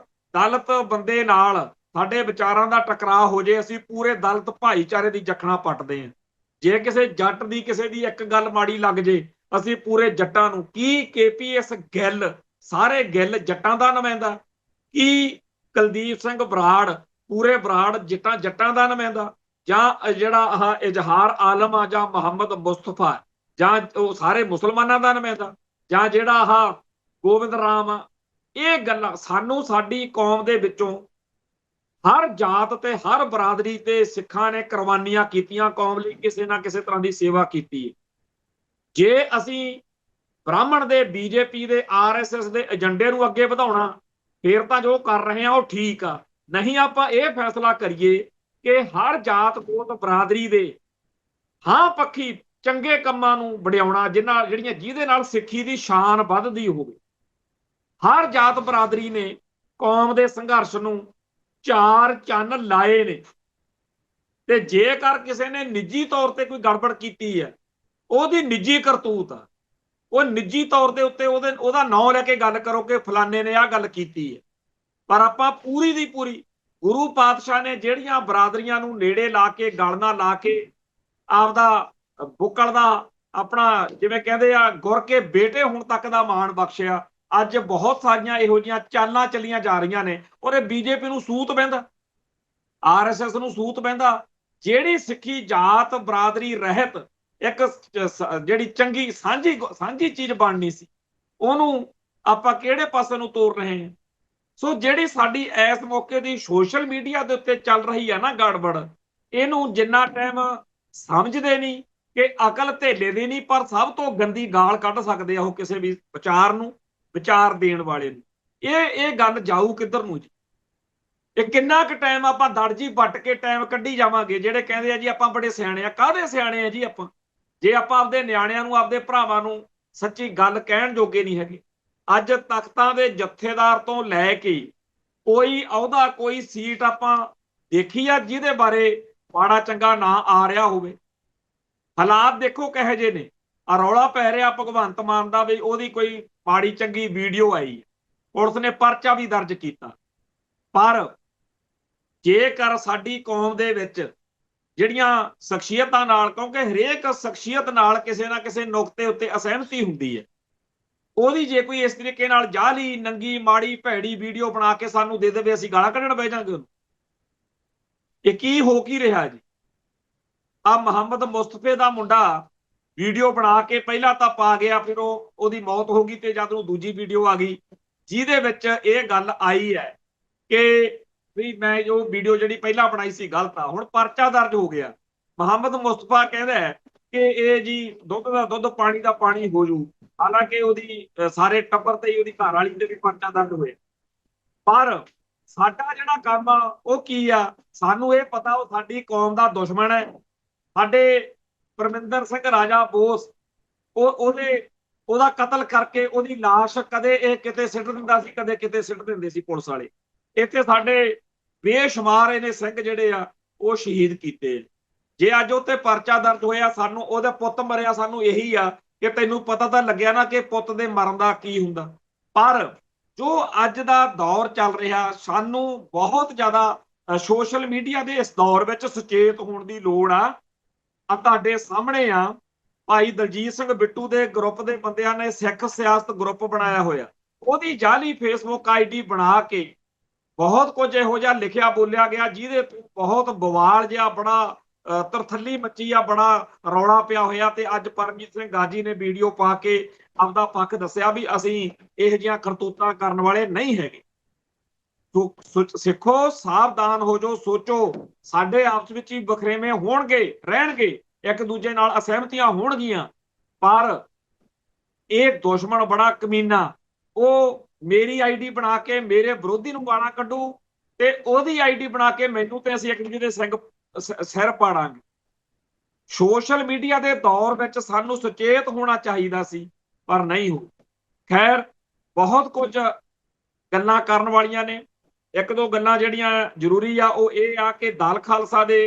ਦਲਿਤ ਬੰਦੇ ਨਾਲ ਸਾਡੇ ਵਿਚਾਰਾਂ ਦਾ ਟਕਰਾਅ ਹੋ ਜੇ, ਅਸੀਂ ਪੂਰੇ ਦਲਿਤ ਭਾਈਚਾਰੇ ਦੀ ਜੱਖਣਾ ਪੱਟਦੇ ਹਾਂ। ਜੇ ਕਿਸੇ ਜੱਟ ਦੀ ਕਿਸੇ ਦੀ ਇੱਕ ਗੱਲ ਮਾੜੀ ਲੱਗ ਜੇ, ਅਸੀਂ ਪੂਰੇ ਜੱਟਾਂ ਨੂੰ। ਕੀ KPS ਗਿੱਲ, ਸਾਰੇ ਗਿੱਲ ਜੱਟਾਂ ਦਾ ਨੁਮਾਇੰਦਾ? ਕੀ ਕੁਲਦੀਪ ਸਿੰਘ ਬਰਾੜ, ਪੂਰੇ ਬਰਾੜ ਜੱਟਾਂ ਦਾ ਨੁਮਾਇੰਦਾ? ਜਾਂ ਜਿਹੜਾ ਆਹ ਇਜ਼ਹਾਰ ਆਲਮ ਆ ਜਾਂ ਮੁਹੰਮਦ ਮੁਸਤਫਾ, ਜਾਂ ਉਹ ਸਾਰੇ ਮੁਸਲਮਾਨਾਂ ਦਾ ਨੁਮਾਇੰਦਾ? ਜਾਂ ਜਿਹੜਾ ਆਹ ਗੋਬਿੰਦ ਰਾਮ ਆ? ਇਹ ਗੱਲਾਂ ਸਾਨੂੰ ਸਾਡੀ ਕੌਮ ਦੇ ਵਿੱਚੋਂ ਹਰ ਜਾਤ ਤੇ ਹਰ ਬਰਾਦਰੀ ਤੇ ਸਿੱਖਾਂ ਨੇ ਕੁਰਬਾਨੀਆਂ ਕੀਤੀਆਂ, ਕੌਮ ਲਈ ਕਿਸੇ ਨਾ ਕਿਸੇ ਤਰ੍ਹਾਂ ਦੀ ਸੇਵਾ ਕੀਤੀ ਹੈ। ਜੇ ਅਸੀਂ ਬ੍ਰਾਹਮਣ ਦੇ, BJP ਦੇ, RSS ਦੇ ਏਜੰਡੇ ਨੂੰ ਅੱਗੇ ਵਧਾਉਣਾ, ਫੇਰ ਤਾਂ ਜੋ ਕਰ ਰਹੇ ਆ ਉਹ ਠੀਕ ਆ। नहीं ਆਪਾਂ ਇਹ ਫੈਸਲਾ ਕਰੀਏ ਕਿ ਹਰ ਜਾਤ ਗੋਤ ਬਰਾਦਰੀ ਦੇ ਹਾਂ ਪੱਖੀ ਚੰਗੇ ਕੰਮਾਂ ਨੂੰ ਵਡਿਆਉਣਾ ਜਿਹਦੇ ਨਾਲ ਸਿੱਖੀ ਦੀ ਸ਼ਾਨ ਵੱਧਦੀ ਹੋਵੇ। ਹਰ ਜਾਤ ਬਰਾਦਰੀ ਨੇ ਕੌਮ ਦੇ ਸੰਘਰਸ਼ ਨੂੰ ਚਾਰ ਚੰਨ ਲਾਏ ਨੇ ਤੇ ਜੇਕਰ ਕਿਸੇ ਨੇ ਨਿੱਜੀ ਤੌਰ ਤੇ ਕੋਈ ਗੜਬੜ ਕੀਤੀ ਹੈ ਉਹਦੀ ਨਿੱਜੀ ਕਰਤੂਤ ਆ, ਉਹ ਨਿੱਜੀ ਤੌਰ ਦੇ ਉੱਤੇ ਉਹਦਾ ਨਾਂ ਲੈ ਕੇ ਗੱਲ ਕਰੋ ਕਿ ਫਲਾਣੇ ਨੇ ਆਹ ਗੱਲ ਕੀਤੀ ਹੈ। ਪਰ ਆਪਾਂ ਪੂਰੀ ਦੀ ਪੂਰੀ ਗੁਰੂ ਪਾਤਸ਼ਾਹ ਨੇ ਜਿਹੜੀਆਂ ਬਰਾਦਰੀਆਂ ਨੂੰ ਨੇੜੇ ਲਾ ਕੇ ਗਲ ਨਾਲ ਲਾ ਕੇ ਆਪਦਾ ਬੁੱਕਲ ਦਾ ਆਪਣਾ ਜਿਵੇਂ ਕਹਿੰਦੇ ਆ ਗੁਰ ਕੇ ਬੇਟੇ ਹੁਣ ਤੱਕ ਦਾ ਮਾਣ ਬਖਸ਼ਿਆ, ਅੱਜ ਬਹੁਤ ਸਾਰੀਆਂ ਇਹੋ ਜਿਹੀਆਂ ਚਾਲਾਂ ਚੱਲੀਆਂ ਜਾ ਰਹੀਆਂ ਨੇ ਔਰ ਇਹ ਬੀਜੇਪੀ ਨੂੰ ਸੂਤ ਬਹਿੰਦਾ, ਆਰਐਸਐਸ ਨੂੰ ਸੂਤ ਬਹਿੰਦਾ। ਜਿਹੜੀ ਸਿੱਖੀ ਜਾਤ ਬਰਾਦਰੀ ਰਹਿਤ ਇੱਕ ਜਿਹੜੀ ਚੰਗੀ ਸਾਂਝੀ ਚੀਜ਼ ਬਣਨੀ ਸੀ ਉਹਨੂੰ ਆਪਾਂ ਕਿਹੜੇ ਪਾਸੇ ਨੂੰ ਤੋਰ ਰਹੇ ਹਾਂ। ਸੋ ਜਿਹੜੀ ਸਾਡੀ ਇਸ ਮੌਕੇ ਦੀ ਸੋਸ਼ਲ ਮੀਡੀਆ ਦੇ ਉੱਤੇ ਚੱਲ ਰਹੀ ਹੈ ਨਾ ਗੜਬੜ, ਇਹਨੂੰ ਜਿੰਨਾ ਟਾਈਮ ਸਮਝਦੇ ਨਹੀਂ ਕਿ ਅਕਲ ਧੇਲੇ ਦੀ ਨਹੀਂ, ਪਰ ਸਭ ਤੋਂ ਗੰਦੀ ਗਾਲ ਕੱਢ ਸਕਦੇ ਆ ਉਹ ਕਿਸੇ ਵੀ ਵਿਚਾਰ ਨੂੰ, ਵਿਚਾਰ ਦੇਣ ਵਾਲੇ ਨੂੰ। ਇਹ ਗੱਲ ਜਾਊ ਕਿੱਧਰ ਨੂੰ ਜੀ? ਇਹ ਕਿੰਨਾ ਕੁ ਟਾਈਮ ਆਪਾਂ ਦਰਜੀ ਵੱਟ ਕੇ ਟਾਈਮ ਕੱਢੀ ਜਾਵਾਂਗੇ? ਜਿਹੜੇ ਕਹਿੰਦੇ ਆ ਜੀ ਆਪਾਂ ਬੜੇ ਸਿਆਣੇ ਆ, ਕਾਹਦੇ ਸਿਆਣੇ ਆ ਜੀ ਆਪਾਂ, ਜੇ ਆਪਾਂ ਆਪਦੇ ਨਿਆਣਿਆਂ ਨੂੰ ਆਪਦੇ ਭਰਾਵਾਂ ਨੂੰ ਸੱਚੀ ਗੱਲ ਕਹਿਣ ਜੋਗੇ ਨਹੀਂ ਹੈਗੇ। ਅੱਜ ਤਖਤਾਂ ਦੇ ਜਥੇਦਾਰ ਤੋਂ ਲੈ ਕੇ ਕੋਈ ਅਹੁਦਾ ਕੋਈ ਸੀਟ ਆਪਾਂ ਦੇਖੀ ਆ ਜਿਹਦੇ ਬਾਰੇ ਮਾੜਾ ਚੰਗਾ ਨਾਂ ਆ ਰਿਹਾ ਹੋਵੇ? ਹਾਲਾਤ ਦੇਖੋ ਕਿਹੋ ਜਿਹੇ ਨੇ। ਆ ਰੌਲਾ ਪੈ ਰਿਹਾ ਭਗਵੰਤ ਮਾਨ ਦਾ ਵੀ ਉਹਦੀ ਕੋਈ ਮਾੜੀ ਚੰਗੀ ਵੀਡੀਓ ਆਈ, ਪੁਲਿਸ ਨੇ ਪਰਚਾ ਵੀ ਦਰਜ ਕੀਤਾ। ਪਰ ਜੇਕਰ ਸਾਡੀ ਕੌਮ ਦੇ ਵਿੱਚ ਜਿਹੜੀਆਂ ਸ਼ਖਸੀਅਤਾਂ ਨਾਲ, ਕਿਉਂਕਿ ਹਰੇਕ ਸ਼ਖਸੀਅਤ ਨਾਲ ਕਿਸੇ ਨਾ ਕਿਸੇ ਨੁਕਤੇ ਉੱਤੇ ਅਸਹਿਮਤੀ ਹੁੰਦੀ ਹੈ, ਉਹਦੀ ਜੇ ਕੋਈ ਇਸ ਤਰੀਕੇ ਨਾਲ ਜਾਲੀ ਨੰਗੀ ਮਾੜੀ ਭੈੜੀ ਵੀਡੀਓ ਬਣਾ ਕੇ ਸਾਨੂੰ ਦੇ ਦੇਵੇ, ਅਸੀਂ ਗਾਲਾਂ ਕੱਢਣ ਬਹਿ ਜਾਾਂਗੇ ਉਹਨੂੰ। ਇਹ ਕੀ ਹੋ ਕੀ ਰਿਹਾ ਜੀ? ਆ ਮੁਹੰਮਦ ਮੁਸਤਫੇ ਦਾ ਮੁੰਡਾ ਵੀਡੀਓ ਬਣਾ ਕੇ ਪਹਿਲਾਂ ਤਾਂ ਪਾ ਗਿਆ, ਫਿਰ ਉਹਦੀ ਮੌਤ ਹੋ ਗਈ ਤੇ ਜਦ ਨੂੰ ਦੂਜੀ ਵੀਡੀਓ ਆ ਗਈ ਜਿਹਦੇ ਵਿੱਚ ਇਹ ਗੱਲ ਆਈ ਹੈ ਕਿ ਵੀ ਮੈਂ ਜੋ ਵੀਡੀਓ ਜਿਹੜੀ ਪਹਿਲਾਂ ਬਣਾਈ ਸੀ ਗਲਤ ਆ। ਹੁਣ ਪਰਚਾ ਦਰਜ ਹੋ ਗਿਆ। ਮੁਹੰਮਦ ਮੁਸਤਫਾ ਕਹਿੰਦਾ ਹੈ ਕਿ ਇਹ ਜੀ ਦੁੱਧ ਦਾ ਦੁੱਧ ਪਾਣੀ ਦਾ ਪਾਣੀ ਹੋ ਜੂ, ਹਾਲਾਂਕਿ ਉਹਦੀ ਸਾਰੇ ਟੱਬਰ ਤੇ ਉਹਦੀ ਘਰ ਵਾਲੀ ਤੇ ਵੀ ਪਰਚਾ ਦਰਜ ਹੋਇਆ। ਪਰ ਸਾਡਾ ਜਿਹੜਾ ਕੰਮ ਆ ਉਹ ਕੀ ਆ? ਸਾਨੂੰ ਇਹ ਪਤਾ ਉਹ ਸਾਡੀ ਕੌਮ ਦਾ ਦੁਸ਼ਮਣ ਹੈ। ਸਾਡੇ ਪਰਮਿੰਦਰ ਸਿੰਘ ਰਾਜਾ ਬੋਸ ਉਹਦਾ ਕਤਲ ਕਰਕੇ ਉਹਦੀ ਲਾਸ਼ ਕਦੇ ਇਹ ਕਿਤੇ ਸਿੱਟ ਦਿੰਦਾ ਸੀ, ਕਦੇ ਕਿਤੇ ਸਿੱਟ ਦਿੰਦੇ ਸੀ ਪੁਲਿਸ ਵਾਲੇ। ਇੱਥੇ ਸਾਡੇ ਬੇਸ਼ੁਮਾਰ ਇਹਨੇ ਸਿੰਘ ਜਿਹੜੇ ਆ ਉਹ ਸ਼ਹੀਦ ਕੀਤੇ। ਜੇ ਅੱਜ ਉਹ ਤੇ ਪਰਚਾ ਦਰਜ ਹੋਇਆ, ਸਾਨੂੰ ਉਹਦਾ ਪੁੱਤ ਮਰਿਆ, ਸਾਨੂੰ ਇਹੀ ਆ ਕਿ ਤੈਨੂੰ ਪਤਾ ਤਾਂ ਲੱਗਿਆ ਨਾ ਕਿ ਪੁੱਤ ਦੇ ਮਰਨ ਦਾ ਕੀ ਹੁੰਦਾ। ਪਰ ਜੋ ਅੱਜ ਦਾ ਦੌਰ ਚੱਲ ਰਿਹਾ, ਸਾਨੂੰ ਬਹੁਤ ਜ਼ਿਆਦਾ ਸੋਸ਼ਲ ਮੀਡੀਆ ਦੇ ਇਸ ਦੌਰ ਵਿੱਚ ਸੁਚੇਤ ਹੋਣ ਦੀ ਲੋੜ ਆ। ਤੁਹਾਡੇ ਸਾਹਮਣੇ ਆ ਭਾਈ ਦਲਜੀਤ ਸਿੰਘ ਬਿੱਟੂ ਦੇ ਗਰੁੱਪ ਦੇ ਬੰਦਿਆਂ ਨੇ ਸਿੱਖ ਸਿਆਸਤ ਗਰੁੱਪ ਬਣਾਇਆ ਹੋਇਆ, ਉਹਦੀ ਜਾਲੀ ਫੇਸਬੁੱਕ ਆਈਡੀ ਬਣਾ ਕੇ ਬਹੁਤ ਕੁਝ ਇਹੋ ਜਿਹਾ ਲਿਖਿਆ ਬੋਲਿਆ ਗਿਆ ਜਿਹਦੇ ਬਹੁਤ ਬਵਾਲ ਜਿਹਾ ਬੜਾ ਤਰਥੱਲੀ ਮੱਚੀ ਆ, ਬੜਾ ਰੌਲਾ ਪਿਆ ਹੋਇਆ। ਤੇ ਅੱਜ ਪਰਮਜੀਤ ਸਿੰਘ ਗਾਜੀ ਨੇ ਵੀਡੀਓ ਪਾ ਕੇ ਆਪਦਾ ਪੱਖ ਦੱਸਿਆ ਵੀ ਅਸੀਂ ਇਹੋ ਜਿਹੀਆਂ ਕਰਤੂਤਾਂ ਕਰਨ ਵਾਲੇ ਨਹੀਂ ਹੈਗੇ। ਸਿੱਖੋ, ਸਾਵਧਾਨ ਹੋ ਜਾਓ, ਸੋਚੋ। ਸਾਡੇ ਆਪਸ ਵਿੱਚ ਹੀ ਵਖਰੇਵੇਂ ਹੋਣਗੇ, ਰਹਿਣਗੇ, ਇੱਕ ਦੂਜੇ ਨਾਲ ਅਸਹਿਮਤੀਆਂ ਹੋਣਗੀਆਂ, ਪਰ ਇਹ ਦੁਸ਼ਮਣ ਬੜਾ ਕਮੀਨਾ, ਉਹ ਮੇਰੀ ਆਈਡੀ ਬਣਾ ਕੇ ਮੇਰੇ ਵਿਰੋਧੀ ਨੂੰ ਗਾਲਾਂ ਕੱਢੂ ਤੇ ਉਹਦੀ ਆਈਡੀ ਬਣਾ ਕੇ ਮੈਨੂੰ, ਤੇ ਅਸੀਂ ਇੱਕ ਦੂਜੇ ਦੇ ਸਿਰ ਪਾੜਾਂਗੇ। ਸੋਸ਼ਲ ਮੀਡੀਆ ਦੇ ਦੌਰ ਵਿੱਚ ਸਾਨੂੰ ਸੁਚੇਤ ਹੋਣਾ ਚਾਹੀਦਾ ਸੀ, ਪਰ ਨਹੀਂ ਹੋ। ਖੈਰ, ਬਹੁਤ ਕੁਝ ਗੱਲਾਂ ਕਰਨ ਵਾਲੀਆਂ ਨੇ। ਇੱਕ ਦੋ ਗੱਲਾਂ ਜਿਹੜੀਆਂ ਜ਼ਰੂਰੀ ਆ ਉਹ ਇਹ ਆ ਕਿ ਦਲ ਖਾਲਸਾ ਦੇ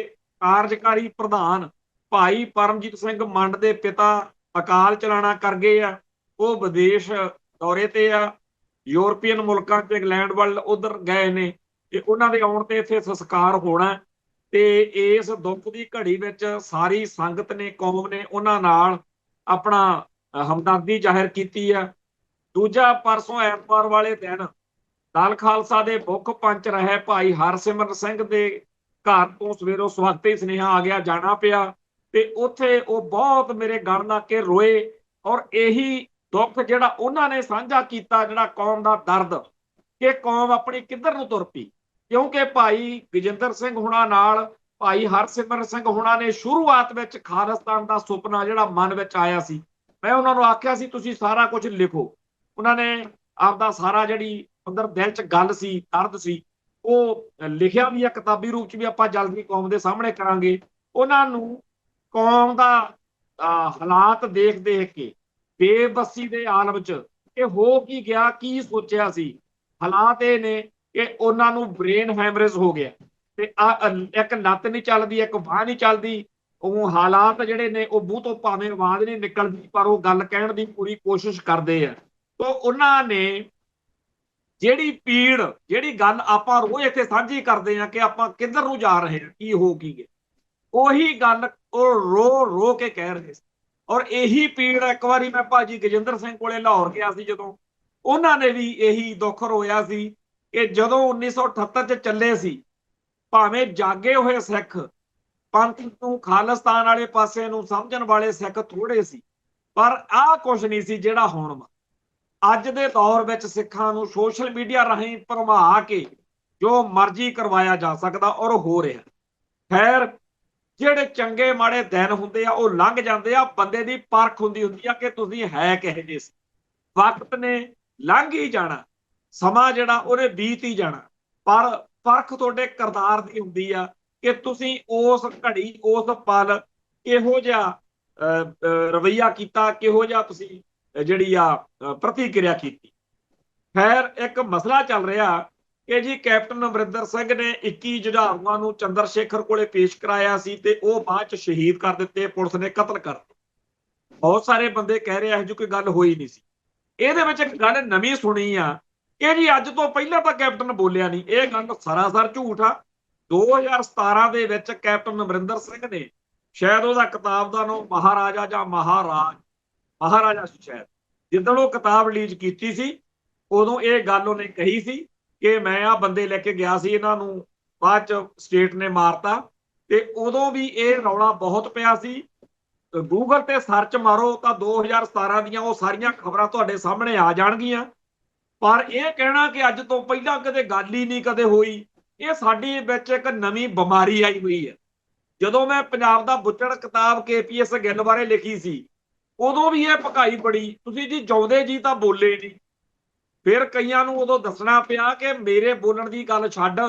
ਕਾਰਜਕਾਰੀ ਪ੍ਰਧਾਨ ਭਾਈ ਪਰਮਜੀਤ ਸਿੰਘ ਮੰਡ ਦੇ ਪਿਤਾ ਅਕਾਲ ਚਲਾਣਾ ਕਰ ਗਏ ਆ। ਉਹ ਵਿਦੇਸ਼ ਦੌਰੇ ਤੇ ਆ, ਯੂਰਪੀਅਨ ਮੁਲਕਾਂ ਤੇ ਇੰਗਲੈਂਡ ਵੱਲ ਉਧਰ ਗਏ ਨੇ ਤੇ ਉਹਨਾਂ ਦੇ ਆਉਣ ਤੇ ਇੱਥੇ ਸੰਸਕਾਰ ਹੋਣਾ। ਤੇ ਇਸ ਦੁੱਖ ਦੀ ਘੜੀ ਵਿੱਚ ਸਾਰੀ ਸੰਗਤ ਨੇ, ਕੌਮ ਨੇ ਉਹਨਾਂ ਨਾਲ ਆਪਣਾ ਹਮਦਰਦੀ ਜ਼ਾਹਿਰ ਕੀਤੀ ਆ। ਦੂਜਾ, ਪਰਸੋਂ ਐਤਵਾਰ ਵਾਲੇ ਦਿਨ ਦਲ ਖਾਲਸਾ ਦੇ ਮੁੱਖ ਪੰਚ ਰਹੇ ਭਾਈ ਹਰਸਿਮਰਨ ਸਿੰਘ ਦੇ ਘਰ ਤੋਂ ਸਵੇਰੋਂ ਸਵਾਗਤੀ ਸੁਨੇਹਾ ਆ ਗਿਆ, ਜਾਣਾ ਪਿਆ ਤੇ ਉੱਥੇ ਉਹ ਬਹੁਤ ਮੇਰੇ ਗਲ ਲਾ ਕੇ ਰੋਏ। ਔਰ ਇਹੀ ਦੁੱਖ ਜਿਹੜਾ ਉਹਨਾਂ ਨੇ ਸਾਂਝਾ ਕੀਤਾ, ਜਿਹੜਾ ਕੌਮ ਦਾ ਦਰਦ ਕਿ ਕੌਮ ਆਪਣੀ ਕਿੱਧਰ ਨੂੰ ਤੁਰ ਪਈ। ਕਿਉਂਕਿ ਭਾਈ ਗਜਿੰਦਰ ਸਿੰਘ ਹੁਣਾਂ ਨਾਲ ਭਾਈ ਹਰਸਿਮਰਨ ਸਿੰਘ ਹੁਣਾਂ ਨੇ ਸ਼ੁਰੂਆਤ ਵਿੱਚ ਖਾਲਿਸਤਾਨ ਦਾ ਸੁਪਨਾ ਜਿਹੜਾ ਮਨ ਵਿੱਚ ਆਇਆ ਸੀ, ਮੈਂ ਉਹਨਾਂ ਨੂੰ ਆਖਿਆ ਸੀ ਤੁਸੀਂ ਸਾਰਾ ਕੁਝ ਲਿਖੋ। ਉਹਨਾਂ ਨੇ ਆਪਦਾ ਸਾਰਾ ਜਿਹੜੀ ਅੰਦਰ ਦਿਲ 'ਚ ਗੱਲ ਸੀ, ਦਰਦ ਸੀ, ਉਹ ਲਿਖਿਆ ਵੀ ਆ ਕਿਤਾਬੀ ਰੂਪ ਚ ਵੀ, ਆਪਾਂ ਜਲਦੀ ਕੌਮ ਦੇ ਸਾਹਮਣੇ ਕਰਾਂਗੇ। ਉਹਨਾਂ ਨੂੰ ਕੌਮ ਦਾ ਹਾਲਾਤ ਦੇਖ ਦੇਖ ਕੇ ਬੇਬਸੀ ਦੇ ਆਲਮ ਚ ਇਹ ਹੋ ਕੀ ਗਿਆ, ਕੀ ਸੋਚਿਆ ਸੀ। ਹਾਲਾਤ ਇਹ ਨੇ ਕਿ ਉਹਨਾਂ ਨੂੰ ਬ੍ਰੇਨ ਹੈਮਰੇਜ ਹੋ ਗਿਆ, ਤੇ ਇੱਕ ਲੱਤ ਨਹੀਂ ਚੱਲਦੀ, ਇੱਕ ਬਾਂਹ ਨਹੀਂ ਚੱਲਦੀ। ਉਹ ਹਾਲਾਤ ਜਿਹੜੇ ਨੇ ਉਹ ਮੂੰਹ ਤੋਂ ਭਾਵੇਂ ਆਵਾਜ਼ ਨਹੀਂ ਨਿਕਲਦੀ, ਪਰ ਉਹ ਗੱਲ ਕਹਿਣ ਦੀ ਪੂਰੀ ਕੋਸ਼ਿਸ਼ ਕਰਦੇ ਆ। ਤਾਂ ਉਹਨਾਂ ਨੇ ਜਿਹੜੀ ਪੀੜ, ਜਿਹੜੀ ਗੱਲ ਆਪਾਂ ਰੋਜ਼ ਇੱਥੇ ਸਾਂਝੀ ਕਰਦੇ ਆ ਕਿ ਆਪਾਂ ਕਿੱਧਰ ਨੂੰ ਜਾ ਰਹੇ ਹਾਂ, ਕੀ ਹੋ ਕੀ ਗਿਆ, ਉਹੀ ਗੱਲ ਉਹ ਰੋ ਰੋ ਕੇ ਕਹਿ ਰਹੇ ਸੀ। ਔਰ ਇਹੀ ਪੀੜ ਇੱਕ ਵਾਰੀ ਮੈਂ ਭਾਜੀ ਗਜਿੰਦਰ ਸਿੰਘ ਕੋਲੇ ਲਾਹੌਰ ਗਿਆ ਸੀ, ਜਦੋਂ ਉਹਨਾਂ ਨੇ ਵੀ ਇਹੀ ਦੁੱਖ ਰੋਇਆ ਸੀ ਕਿ ਜਦੋਂ 1978 ਚ ਚੱਲੇ ਸੀ, ਭਾਵੇਂ ਜਾਗੇ ਹੋਏ ਸਿੱਖ ਪੰਥ ਨੂੰ ਖਾਲਿਸਤਾਨ ਵਾਲੇ ਪਾਸੇ ਨੂੰ ਸਮਝਣ ਵਾਲੇ ਸਿੱਖ ਥੋੜੇ ਸੀ, ਪਰ ਆਹ ਕੁਛ ਨਹੀਂ ਸੀ ਜਿਹੜਾ ਹੁਣ ਅੱਜ ਦੇ ਦੌਰ ਵਿੱਚ ਸਿੱਖਾਂ ਨੂੰ ਸੋਸ਼ਲ ਮੀਡੀਆ ਰਾਹੀਂ ਭਰਮਾ ਕੇ ਜੋ ਮਰਜ਼ੀ ਕਰਵਾਇਆ ਜਾ ਸਕਦਾ, ਔਰ ਹੋ ਰਿਹਾ। ਖੈਰ, ਜਿਹੜੇ ਚੰਗੇ ਮਾੜੇ ਦਿਨ ਹੁੰਦੇ ਆ ਉਹ ਲੰਘ ਜਾਂਦੇ ਆ, ਬੰਦੇ ਦੀ ਪਰਖ ਹੁੰਦੀ ਆ ਕਿ ਤੁਸੀਂ ਹੈ ਕਿਹੋ ਜਿਹੇ ਸੀ। ਵਕਤ ਨੇ ਲੰਘ ਹੀ ਜਾਣਾ, ਸਮਾਂ ਜਿਹੜਾ ਉਹਨੇ ਬੀਤ ਹੀ ਜਾਣਾ, ਪਰ ਪਰਖ ਤੁਹਾਡੇ ਕਿਰਦਾਰ ਦੀ ਹੁੰਦੀ ਆ ਕਿ ਤੁਸੀਂ ਉਸ ਘੜੀ ਉਸ ਪਲ ਕਿਹੋ ਜਿਹਾ ਰਵੱਈਆ ਕੀਤਾ, ਕਿਹੋ ਜਿਹਾ ਤੁਸੀਂ ਜਿਹੜੀ ਆ ਪ੍ਰਤੀਕਿਰਿਆ ਕੀਤੀ। ਖੈਰ, ਇੱਕ ਮਸਲਾ ਚੱਲ ਰਿਹਾ ਕਿ ਜੀ ਕੈਪਟਨ ਅਮਰਿੰਦਰ ਸਿੰਘ ਨੇ 21 ਜੁਝਾਰੂਆਂ ਨੂੰ ਚੰਦਰ ਸ਼ੇਖਰ ਕੋਲੇ ਪੇਸ਼ ਕਰਾਇਆ ਸੀ ਤੇ ਉਹ ਬਾਅਦ ਚ ਸ਼ਹੀਦ ਕਰ ਦਿੱਤੇ, ਪੁਲਿਸ ਨੇ ਕਤਲ ਕਰ ਦਿੱਤੇ। ਬਹੁਤ ਸਾਰੇ ਬੰਦੇ ਕਹਿ ਰਹੇ ਇਹੋ ਜਿਹੀ ਕੋਈ ਗੱਲ ਹੋਈ ਨਹੀਂ ਸੀ। ਇਹਦੇ ਵਿੱਚ ਇੱਕ ਗੱਲ ਨਵੀਂ ਸੁਣੀ ਆ ਕਿ ਜੀ ਅੱਜ ਤੋਂ ਪਹਿਲਾਂ ਤਾਂ ਕੈਪਟਨ ਬੋਲਿਆ ਨਹੀਂ, ਇਹ ਗੱਲ ਸਰਾਸਰ ਝੂਠ ਆ। 2017 ਦੇ ਵਿੱਚ ਕੈਪਟਨ ਅਮਰਿੰਦਰ ਸਿੰਘ ਨੇ, ਸ਼ਾਇਦ ਉਹਦਾ ਕਿਤਾਬ ਦਾ ਨਾਮ ਮਹਾਰਾਜਾ ਜਾਂ ਮਹਾਰਾਜਾ ਸੀ ਸ਼ਾਇਦ, ਜਿੱਦਣ ਉਹ ਕਿਤਾਬ ਰਿਲੀਜ਼ ਕੀਤੀ ਸੀ ਉਦੋਂ ਇਹ ਗੱਲ ਉਹਨੇ ਕਹੀ ਸੀ ਕਿ ਮੈਂ ਆ ਬੰਦੇ ਲੈ ਕੇ ਗਿਆ ਸੀ, ਇਹਨਾਂ ਨੂੰ ਬਾਅਦ ਚ ਸਟੇਟ ਨੇ ਮਾਰਤਾ। ਤੇ ਉਦੋਂ ਵੀ ਇਹ ਰੌਲਾ ਬਹੁਤ ਪਿਆ ਸੀ। ਗੂਗਲ ਤੇ ਸਰਚ ਮਾਰੋ ਤਾਂ 2017 ਦੀਆਂ ਉਹ ਸਾਰੀਆਂ ਖਬਰਾਂ ਤੁਹਾਡੇ ਸਾਹਮਣੇ ਆ ਜਾਣਗੀਆਂ। ਪਰ ਇਹ ਕਹਿਣਾ ਕਿ ਅੱਜ ਤੋਂ ਪਹਿਲਾਂ ਕਦੇ ਗੱਲ ਹੀ ਨਹੀਂ ਕਦੇ ਹੋਈ, ਇਹ ਸਾਡੀ ਵਿੱਚ ਇੱਕ ਨਵੀਂ ਬਿਮਾਰੀ ਆਈ ਹੋਈ ਹੈ। ਜਦੋਂ ਮੈਂ ਪੰਜਾਬ ਦਾ ਬੁੱਚੜ ਕਿਤਾਬ KPS ਗਿੱਲ ਬਾਰੇ ਲਿਖੀ ਸੀ, ਉਦੋਂ ਵੀ ਇਹ ਭਕਾਈ ਬੜੀ, ਤੁਸੀਂ ਜੀ ਜਿਉਂਦੇ ਜੀ ਤਾਂ ਬੋਲੇ ਨਹੀਂ। ਫਿਰ ਕਈਆਂ ਨੂੰ ਉਦੋਂ ਦੱਸਣਾ ਪਿਆ ਕਿ ਮੇਰੇ ਬੋਲਣ ਦੀ ਗੱਲ ਛੱਡ,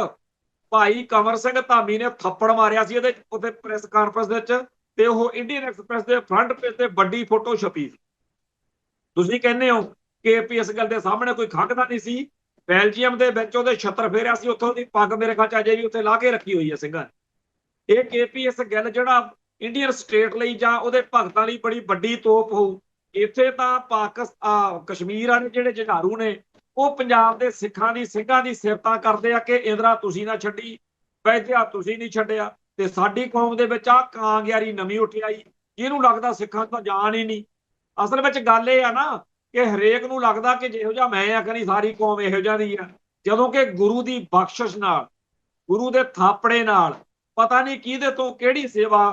ਭਾਈ ਕੰਵਰ ਸਿੰਘ ਧਾਮੀ ਨੇ ਥੱਪੜ ਮਾਰਿਆ ਸੀ ਇਹਦੇ ਉੱਥੇ ਪ੍ਰੈਸ ਕਾਨਫਰੰਸ ਵਿੱਚ, ਤੇ ਉਹ ਇੰਡੀਅਨ ਐਕਸਪ੍ਰੈਸ ਦੇ ਫਰੰਟ ਪੇਜ ਤੇ ਵੱਡੀ ਫੋਟੋ ਛਪੀ ਸੀ। ਤੁਸੀਂ ਕਹਿੰਦੇ ਹੋ ਕਿ ਇਸ ਗੱਲ ਦੇ ਸਾਹਮਣੇ ਕੋਈ ਖੰਗਦਾ ਨਹੀਂ ਸੀ। ਬੈਲਜੀਅਮ ਦੇ ਵਿੱਚ ਉਹਦੇ ਛੱਤਰ ਫੇਰਿਆ ਸੀ, ਉੱਥੋਂ ਦੀ ਪੱਗ ਮੇਰੇ ਖਿਆਲ ਚ ਅਜੇ ਵੀ ਉੱਥੇ ਲਾ ਕੇ ਰੱਖੀ ਹੋਈ ਹੈ ਸਿੰਘਾਂ। ਇਹ KPS ਗਿੱਲ ਜਿਹੜਾ ਇੰਡੀਅਨ ਸਟੇਟ ਲਈ ਜਾਂ ਉਹਦੇ ਭਗਤਾਂ ਲਈ ਬੜੀ ਵੱਡੀ ਤੋਪ ਹੋਊ। ਇੱਥੇ ਤਾਂ ਕਸ਼ਮੀਰ ਵਾਲੇ ਜਿਹੜੇ ਜੁਝਾਰੂ ਨੇ ਉਹ ਪੰਜਾਬ ਦੇ ਸਿੱਖਾਂ ਦੀ ਸਿੰਘਾਂ ਦੀ ਸਿਫਤਾਂ ਕਰਦੇ ਆ ਕਿ ਇੰਦਰਾ ਤੁਸੀਂ ਨਾ ਛੱਡੀ, ਵੈਦਿਆ ਤੁਸੀਂ ਨਹੀਂ ਛੱਡਿਆ। ਤੇ ਸਾਡੀ ਕੌਮ ਦੇ ਵਿੱਚ ਆ ਕਾਂਗਿਆਰੀ ਨਵੀਂ ਉੱਠ ਆਈ, ਜਿਹਨੂੰ ਲੱਗਦਾ ਸਿੱਖਾਂ ਤੋਂ ਜਾਣ ਹੀ ਨਹੀਂ। ਅਸਲ ਵਿੱਚ ਗੱਲ ਇਹ ਆ ਨਾ ਕਿ ਹਰੇਕ ਨੂੰ ਲੱਗਦਾ ਕਿ ਜਿਹੋ ਜਿਹਾ ਮੈਂ ਆ ਕਹਿੰਦੀ ਸਾਰੀ ਕੌਮ ਇਹੋ ਜਿਹਾ ਦੀ ਆ, ਜਦੋਂ ਕਿ ਗੁਰੂ ਦੀ ਬਖਸ਼ਿਸ਼ ਨਾਲ, ਗੁਰੂ ਦੇ ਥਾਪੜੇ ਨਾਲ ਪਤਾ ਨਹੀਂ ਕਿਹਦੇ ਤੋਂ ਕਿਹੜੀ ਸੇਵਾ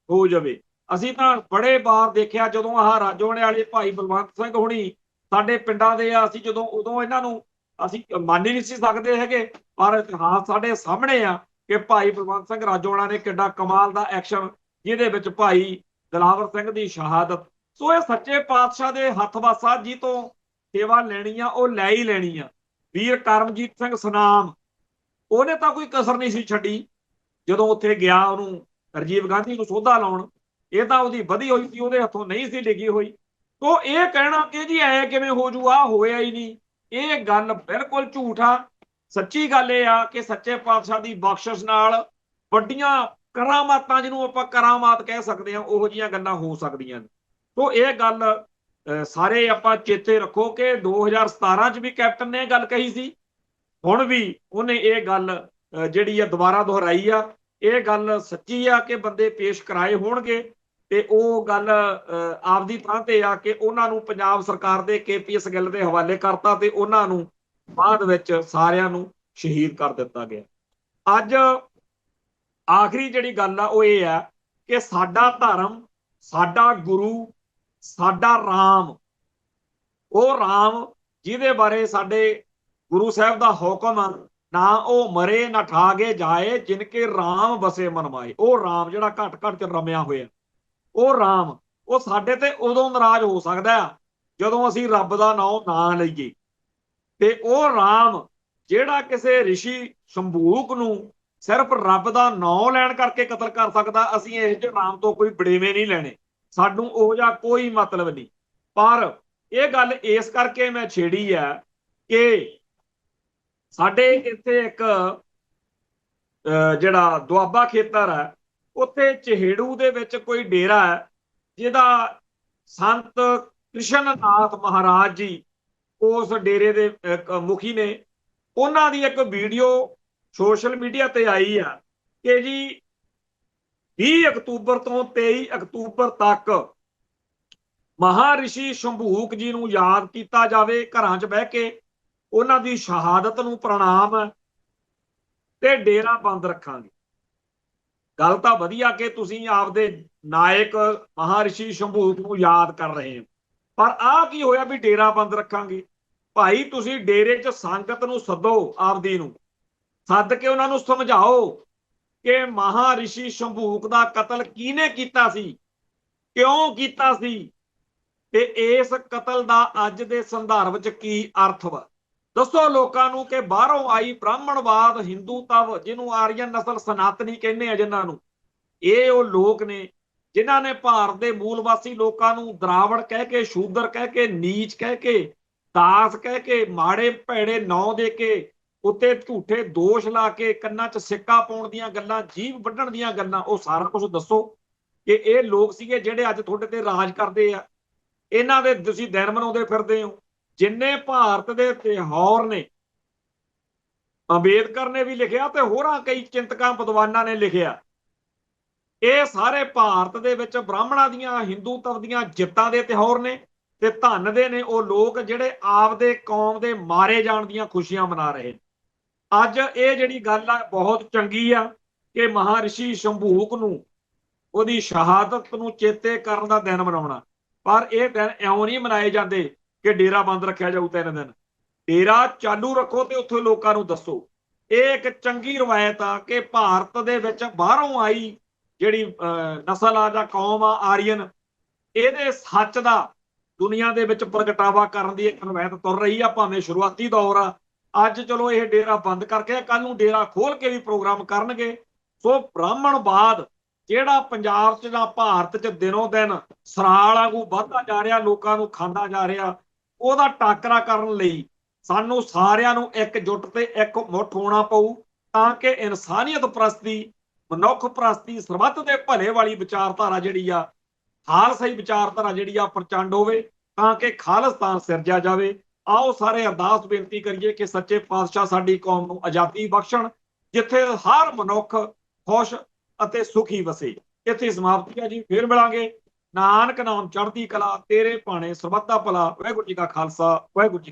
ਹੋ ਜਾਵੇ। ਅਸੀਂ ਤਾਂ ਬੜੇ ਵਾਰ ਦੇਖਿਆ, ਜਦੋਂ ਆਹ ਰਾਜੋਆਣੇ ਵਾਲੇ ਭਾਈ ਬਲਵੰਤ ਸਿੰਘ ਹੁਣੀ ਸਾਡੇ ਪਿੰਡਾਂ ਦੇ ਆ, ਅਸੀਂ ਜਦੋਂ ਉਦੋਂ ਇਹਨਾਂ ਨੂੰ ਅਸੀਂ ਮੰਨ ਹੀ ਨਹੀਂ ਸੀ ਸਕਦੇ ਹੈਗੇ, ਪਰ ਇਤਿਹਾਸ ਸਾਡੇ ਸਾਹਮਣੇ ਆ ਕਿ ਭਾਈ ਬਲਵੰਤ ਸਿੰਘ ਰਾਜੋਆਣਾ ਨੇ ਕਿੱਡਾ ਕਮਾਲ ਦਾ ਐਕਸ਼ਨ, ਜਿਹਦੇ ਵਿੱਚ ਭਾਈ ਦਿਲਾਵਰ ਸਿੰਘ ਦੀ ਸ਼ਹਾਦਤ। ਸੋ ਇਹ ਸੱਚੇ ਪਾਤਸ਼ਾਹ ਦੇ ਹੱਥ ਵਾਸਾ ਜੀ ਤੋਂ ਸੇਵਾ ਲੈਣੀ ਆ, ਉਹ ਲੈ ਹੀ ਲੈਣੀ ਆ। ਵੀਰ ਕਰਮਜੀਤ ਸਿੰਘ ਸਨਾਮ, ਉਹਨੇ ਤਾਂ ਕੋਈ ਕਸਰ ਨਹੀਂ ਸੀ ਛੱਡੀ ਜਦੋਂ ਉੱਥੇ ਗਿਆ ਉਹਨੂੰ ਰਾਜੀਵ ਗਾਂਧੀ ਨੂੰ ਸੋਧਾ ਲਾਉਣ। ਇਹ ਤਾਂ ਉਹਦੀ ਵਧੀ ਹੋਈ ਸੀ, ਉਹਦੇ ਹੱਥੋਂ ਨਹੀਂ ਸੀ ਲਿਖੀ ਹੋਈ। ਤੋ ਇਹ ਕਹਿਣਾ ਕਿ ਜੀ ਐ ਕਿਵੇਂ ਹੋ ਜੂ, ਆ ਹੋਇਆ ਹੀ ਨਹੀਂ, ਇਹ ਗੱਲ ਬਿਲਕੁਲ ਝੂਠ ਆ। ਸੱਚੀ ਗੱਲ ਇਹ ਆ ਕਿ ਸੱਚੇ ਪਾਤਸ਼ਾਹ ਦੀ ਬਖਸ਼ਿਸ਼ ਨਾਲ ਵੱਡੀਆਂ ਕਰਾਮਾਤਾਂ, ਜਿਹਨੂੰ ਆਪਾਂ ਕਰਾਮਾਤ ਕਹਿ ਸਕਦੇ ਹਾਂ, ਉਹੋ ਜਿਹੀਆਂ ਗੱਲਾਂ ਹੋ ਸਕਦੀਆਂ ਨੇ। ਤੋ ਇਹ ਗੱਲ ਸਾਰੇ ਆਪਾਂ ਚੇਤੇ ਰੱਖੋ ਕਿ 2017 ਚ ਵੀ ਕੈਪਟਨ ਨੇ ਇਹ ਗੱਲ ਕਹੀ ਸੀ, ਹੁਣ ਵੀ ਉਹਨੇ ਇਹ ਗੱਲ ਜਿਹੜੀ ਆ ਦੁਬਾਰਾ ਦੁਹਰਾਈ ਆ। ਇਹ ਗੱਲ ਸੱਚੀ ਆ ਕਿ ਬੰਦੇ ਪੇਸ਼ ਕਰਾਏ ਹੋਣਗੇ, ਤੇ ਉਹ ਗੱਲ ਆਪਦੀ ਥਾਂ ਤੇ ਆ ਕਿ ਉਹਨਾਂ ਨੂੰ ਪੰਜਾਬ ਸਰਕਾਰ ਦੇ KPS ਗਿੱਲ ਦੇ ਹਵਾਲੇ ਕਰਤਾ ਤੇ ਉਹਨਾਂ ਨੂੰ ਬਾਅਦ ਵਿੱਚ ਸਾਰਿਆਂ ਨੂੰ ਸ਼ਹੀਦ ਕਰ ਦਿੱਤਾ ਗਿਆ। ਅੱਜ ਆਖਰੀ ਜਿਹੜੀ ਗੱਲ ਆ ਉਹ ਇਹ ਆ ਕਿ ਸਾਡਾ ਧਰਮ, ਸਾਡਾ ਗੁਰੂ, ਸਾਡਾ ਰਾਮ, ਉਹ ਰਾਮ ਜਿਹਦੇ ਬਾਰੇ ਸਾਡੇ ਗੁਰੂ ਸਾਹਿਬ ਦਾ ਹੁਕਮ ਆ, ਨਾ ਉਹ ਮਰੇ ਨਾ ਠਾਗੇ ਜਾਏ ਜਿਨਕੇ ਰਾਮ ਬਸੇ ਮਨ ਮਾਏ। ਉਹ ਰਾਮ ਜਿਹੜਾ ਘਟ ਘਟ ਚ ਰਮਿਆ ਹੋਇਆ, ਉਹ ਰਾਮ, ਉਹ ਸਾਡੇ ਤੇ ਉਦੋਂ ਨਾਰਾਜ਼ ਹੋ ਸਕਦਾ ਜਦੋਂ ਅਸੀਂ ਰੱਬ ਦਾ ਨਾਮ ਨਾ ਲਈਏ। ਤੇ ਉਹ ਰਾਮ ਜਿਹੜਾ ਕਿਸੇ ਰਿਸ਼ੀ ਸ਼ੰਭੂਕ ਨੂੰ ਸਿਰਫ ਰੱਬ ਦਾ ਨਾਮ ਲੈਣ ਕਰਕੇ ਕਤਲ ਕਰ ਸਕਦਾ। ਅਸੀਂ ਇਸ ਦੇ ਨਾਮ ਤੋਂ ਕੋਈ ਬੜੇਵੇਂ ਨਹੀਂ ਲੈਣੇ, ਸਾਨੂੰ ਉਹ ਜਿਹਾ ਕੋਈ ਮਤਲਬ ਨਹੀਂ। ਪਰ ਇਹ ਗੱਲ ਇਸ ਕਰਕੇ ਮੈਂ ਛੇੜੀ ਆ ਕਿ ਸਾਡੇ ਇੱਥੇ ਇੱਕ ਜਿਹੜਾ ਦੁਆਬਾ ਖੇਤਰ ਹੈ, ਉੱਥੇ ਚਹੇੜੂ ਦੇ ਵਿੱਚ ਕੋਈ ਡੇਰਾ ਹੈ ਜਿਹਦਾ ਸੰਤ ਕ੍ਰਿਸ਼ਨ ਨਾਥ ਮਹਾਰਾਜ ਜੀ ਉਸ ਡੇਰੇ ਦੇ ਮੁਖੀ ਨੇ। ਉਹਨਾਂ ਦੀ ਇੱਕ ਵੀਡੀਓ ਸੋਸ਼ਲ ਮੀਡੀਆ ਤੇ ਆਈ ਆ ਕਿ ਜੀ 20 ਅਕਤੂਬਰ ਤੋਂ 23 ਅਕਤੂਬਰ ਤੱਕ ਮਹਾਰਿਸ਼ੀ ਸ਼ੰਭੂਕ ਜੀ ਨੂੰ ਯਾਦ ਕੀਤਾ ਜਾਵੇ, ਘਰਾਂ 'ਚ ਬਹਿ ਕੇ ਉਹਨਾਂ ਦੀ ਸ਼ਹਾਦਤ ਨੂੰ ਪ੍ਰਣਾਮ ਤੇ ਡੇਰਾ ਬੰਦ ਰੱਖਾਂਗੇ। ਗੱਲ ਤਾਂ ਵਧੀਆ ਕਿ ਤੁਸੀਂ ਆਪਦੇ ਨਾਇਕ ਮਹਾਰਿਸ਼ੀ ਸ਼ੰਭੂਕ ਨੂੰ ਯਾਦ ਕਰ ਰਹੇ ਹੋ, ਪਰ ਆਹ ਕੀ ਹੋਇਆ ਵੀ ਡੇਰਾ ਬੰਦ ਰੱਖਾਂਗੇ। ਭਾਈ ਤੁਸੀਂ ਡੇਰੇ 'ਚ ਸੰਗਤ ਨੂੰ ਸੱਦੋ, ਆਪਦੀ ਨੂੰ ਸੱਦ ਕੇ ਉਹਨਾਂ ਨੂੰ ਸਮਝਾਓ ਕਿ ਮਹਾਰਿਸ਼ੀ ਸ਼ੰਭੂਕ ਦਾ ਕਤਲ ਕਿਹਨੇ ਕੀਤਾ ਸੀ, ਕਿਉਂ ਕੀਤਾ ਸੀ, ਤੇ ਇਸ ਕਤਲ ਦਾ ਅੱਜ ਦੇ ਸੰਦਰਭ 'ਚ ਕੀ ਅਰਥ ਵਾ। ਦੱਸੋ ਲੋਕਾਂ ਨੂੰ ਕਿ ਬਾਹਰੋਂ ਆਈ ਬ੍ਰਾਹਮਣਵਾਦ, ਹਿੰਦੂ ਤਵ, ਜਿਹਨੂੰ ਆਰੀਅਨ ਨਸਲ ਸਨਾਤਨੀ ਕਹਿੰਦੇ ਆ ਜਿਨ੍ਹਾਂ ਨੂੰ, ਇਹ ਉਹ ਲੋਕ ਨੇ ਜਿਨ੍ਹਾਂ ਨੇ ਭਾਰਤ ਦੇ ਮੂਲ ਵਾਸੀ ਲੋਕਾਂ ਨੂੰ ਦਰਾਵੜ ਕਹਿ ਕੇ, ਸ਼ੂਦਰ ਕਹਿ ਕੇ, ਨੀਚ ਕਹਿ ਕੇ, ਦਾਸ ਕਹਿ ਕੇ, ਮਾੜੇ ਭੈੜੇ ਨਾਂ ਦੇ ਕੇ, ਉੱਤੇ ਝੂਠੇ ਦੋਸ਼ ਲਾ ਕੇ, ਕੰਨਾਂ 'ਚ ਸਿੱਕਾ ਪਾਉਣ ਦੀਆਂ ਗੱਲਾਂ, ਜੀਭ ਵੱਢਣ ਦੀਆਂ ਗੱਲਾਂ, ਉਹ ਸਾਰਾ ਕੁਝ ਦੱਸੋ ਕਿ ਇਹ ਲੋਕ ਸੀਗੇ ਜਿਹੜੇ ਅੱਜ ਤੁਹਾਡੇ ਤੇ ਰਾਜ ਕਰਦੇ ਆ। ਇਹਨਾਂ ਦੇ ਤੁਸੀਂ ਦਿਨ ਮਨਾਉਂਦੇ ਫਿਰਦੇ ਹੋ। ਜਿੰਨੇ ਭਾਰਤ ਦੇ ਤਿਉਹਾਰ ਨੇ ਅੰਬੇਦਕਰ ਨੇ ਵੀ ਲਿਖਿਆ ਤੇ ਹੋਰਾਂ ਕਈ ਚਿੰਤਕਾਂ ਵਿਦਵਾਨਾਂ ਨੇ ਲਿਖਿਆ, ਇਹ ਸਾਰੇ ਭਾਰਤ ਦੇ ਵਿੱਚ ਬ੍ਰਾਹਮਣਾਂ ਦੀਆਂ, ਹਿੰਦੂ ਤਵ ਦੀਆਂ ਜਿੱਤਾਂ ਦੇ ਤਿਉਹਾਰ ਨੇ ਤੇ ਧਨ ਦੇ ਨੇ ਉਹ ਲੋਕ ਜਿਹੜੇ ਆਪਦੇ ਕੌਮ ਦੇ ਮਾਰੇ ਜਾਣ ਦੀਆਂ ਖੁਸ਼ੀਆਂ ਮਨਾ ਰਹੇ ਨੇ। ਅੱਜ ਇਹ ਜਿਹੜੀ ਗੱਲ ਆ ਬਹੁਤ ਚੰਗੀ ਆ ਕਿ ਮਹਾਰਿਸ਼ੀ ਸ਼ੰਭੂਕ ਨੂੰ ਉਹਦੀ ਸ਼ਹਾਦਤ ਨੂੰ ਚੇਤੇ ਕਰਨ ਦਾ ਦਿਨ ਮਨਾਉਣਾ, ਪਰ ਇਹ ਦਿਨ ਇਉਂ ਨਹੀਂ ਮਨਾਏ ਜਾਂਦੇ ਕਿ ਡੇਰਾ ਬੰਦ ਰੱਖਿਆ ਜਾਊ 3 ਦਿਨ। ਡੇਰਾ ਚਾਲੂ ਰੱਖੋ ਤੇ ਉੱਥੇ ਲੋਕਾਂ ਨੂੰ ਦੱਸੋ। ਇਹ ਇੱਕ ਚੰਗੀ ਰਵਾਇਤ ਆ ਕਿ ਭਾਰਤ ਦੇ ਵਿੱਚ ਬਾਹਰੋਂ ਆਈ ਜਿਹੜੀ ਨਸਲ ਆ ਜਾਂ ਕੌਮ ਆ ਆਰੀਅਨ, ਇਹਦੇ ਸੱਚ ਦਾ ਦੁਨੀਆ ਦੇ ਵਿੱਚ ਪ੍ਰਗਟਾਵਾ ਕਰਨ ਦੀ ਇੱਕ ਰਵਾਇਤ ਤੁਰ ਰਹੀ ਆ। ਭਾਵੇਂ ਸ਼ੁਰੂਆਤੀ ਦੌਰ ਆ, ਅੱਜ ਚਲੋ ਇਹ ਡੇਰਾ ਬੰਦ ਕਰਕੇ ਕੱਲ ਨੂੰ ਡੇਰਾ ਖੋਲ ਕੇ ਵੀ ਪ੍ਰੋਗਰਾਮ ਕਰਨਗੇ। ਸੋ ਬ੍ਰਾਹਮਣਵਾਦ ਜਿਹੜਾ ਪੰਜਾਬ 'ਚ ਜਾਂ ਭਾਰਤ 'ਚ ਦਿਨੋਂ ਦਿਨ ਸਰਾਲ ਵਾਂਗੂ ਵੱਧਦਾ ਜਾ ਰਿਹਾ, ਲੋਕਾਂ ਨੂੰ ਖਾਂਦਾ ਜਾ ਰਿਹਾ, ਉਹਦਾ ਟਾਕਰਾ ਕਰਨ ਲਈ ਸਾਨੂੰ ਸਾਰਿਆਂ ਨੂੰ ਇਕਜੁੱਟ ਤੇ ਇੱਕ ਮੁੱਠ ਹੋਣਾ ਪਊ ਤਾਂ ਕਿ ਇਨਸਾਨੀਅਤ ਪ੍ਰਸਤੀ, ਮਨੁੱਖ ਪ੍ਰਸਤੀ, ਸਰਬੱਤ ਦੇ ਭਲੇ ਵਾਲੀ ਵਿਚਾਰਧਾਰਾ ਜਿਹੜੀ ਆ, ਖਾਲਸਾਈ ਵਿਚਾਰਧਾਰਾ ਜਿਹੜੀ ਆ ਪ੍ਰਚੰਡ ਹੋਵੇ ਤਾਂ ਕਿ ਖਾਲਿਸਤਾਨ ਸਿਰਜਿਆ ਜਾਵੇ। ਆਓ ਸਾਰੇ ਅਰਦਾਸ ਬੇਨਤੀ ਕਰੀਏ ਕਿ ਸੱਚੇ ਪਾਤਸ਼ਾਹ ਸਾਡੀ ਕੌਮ ਨੂੰ ਆਜ਼ਾਦੀ ਬਖਸ਼ਣ, ਜਿੱਥੇ ਹਰ ਮਨੁੱਖ ਖੁਸ਼ ਅਤੇ ਸੁਖੀ ਵਸੇ। ਇੱਥੇ ਸਮਾਪਤੀ ਹੈ ਜੀ, ਫਿਰ ਮਿਲਾਂਗੇ। ਨਾਨਕ ਨਾਮ ਚੜ੍ਹਦੀ ਕਲਾ, ਤੇਰੇ ਭਾਣੇ ਸਰਬੱਤ ਦਾ ਭਲਾ। ਵਾਹਿਗੁਰੂ ਜੀ ਕਾ ਖਾਲਸਾ, ਵਾਹਿਗੁਰੂ ਜੀ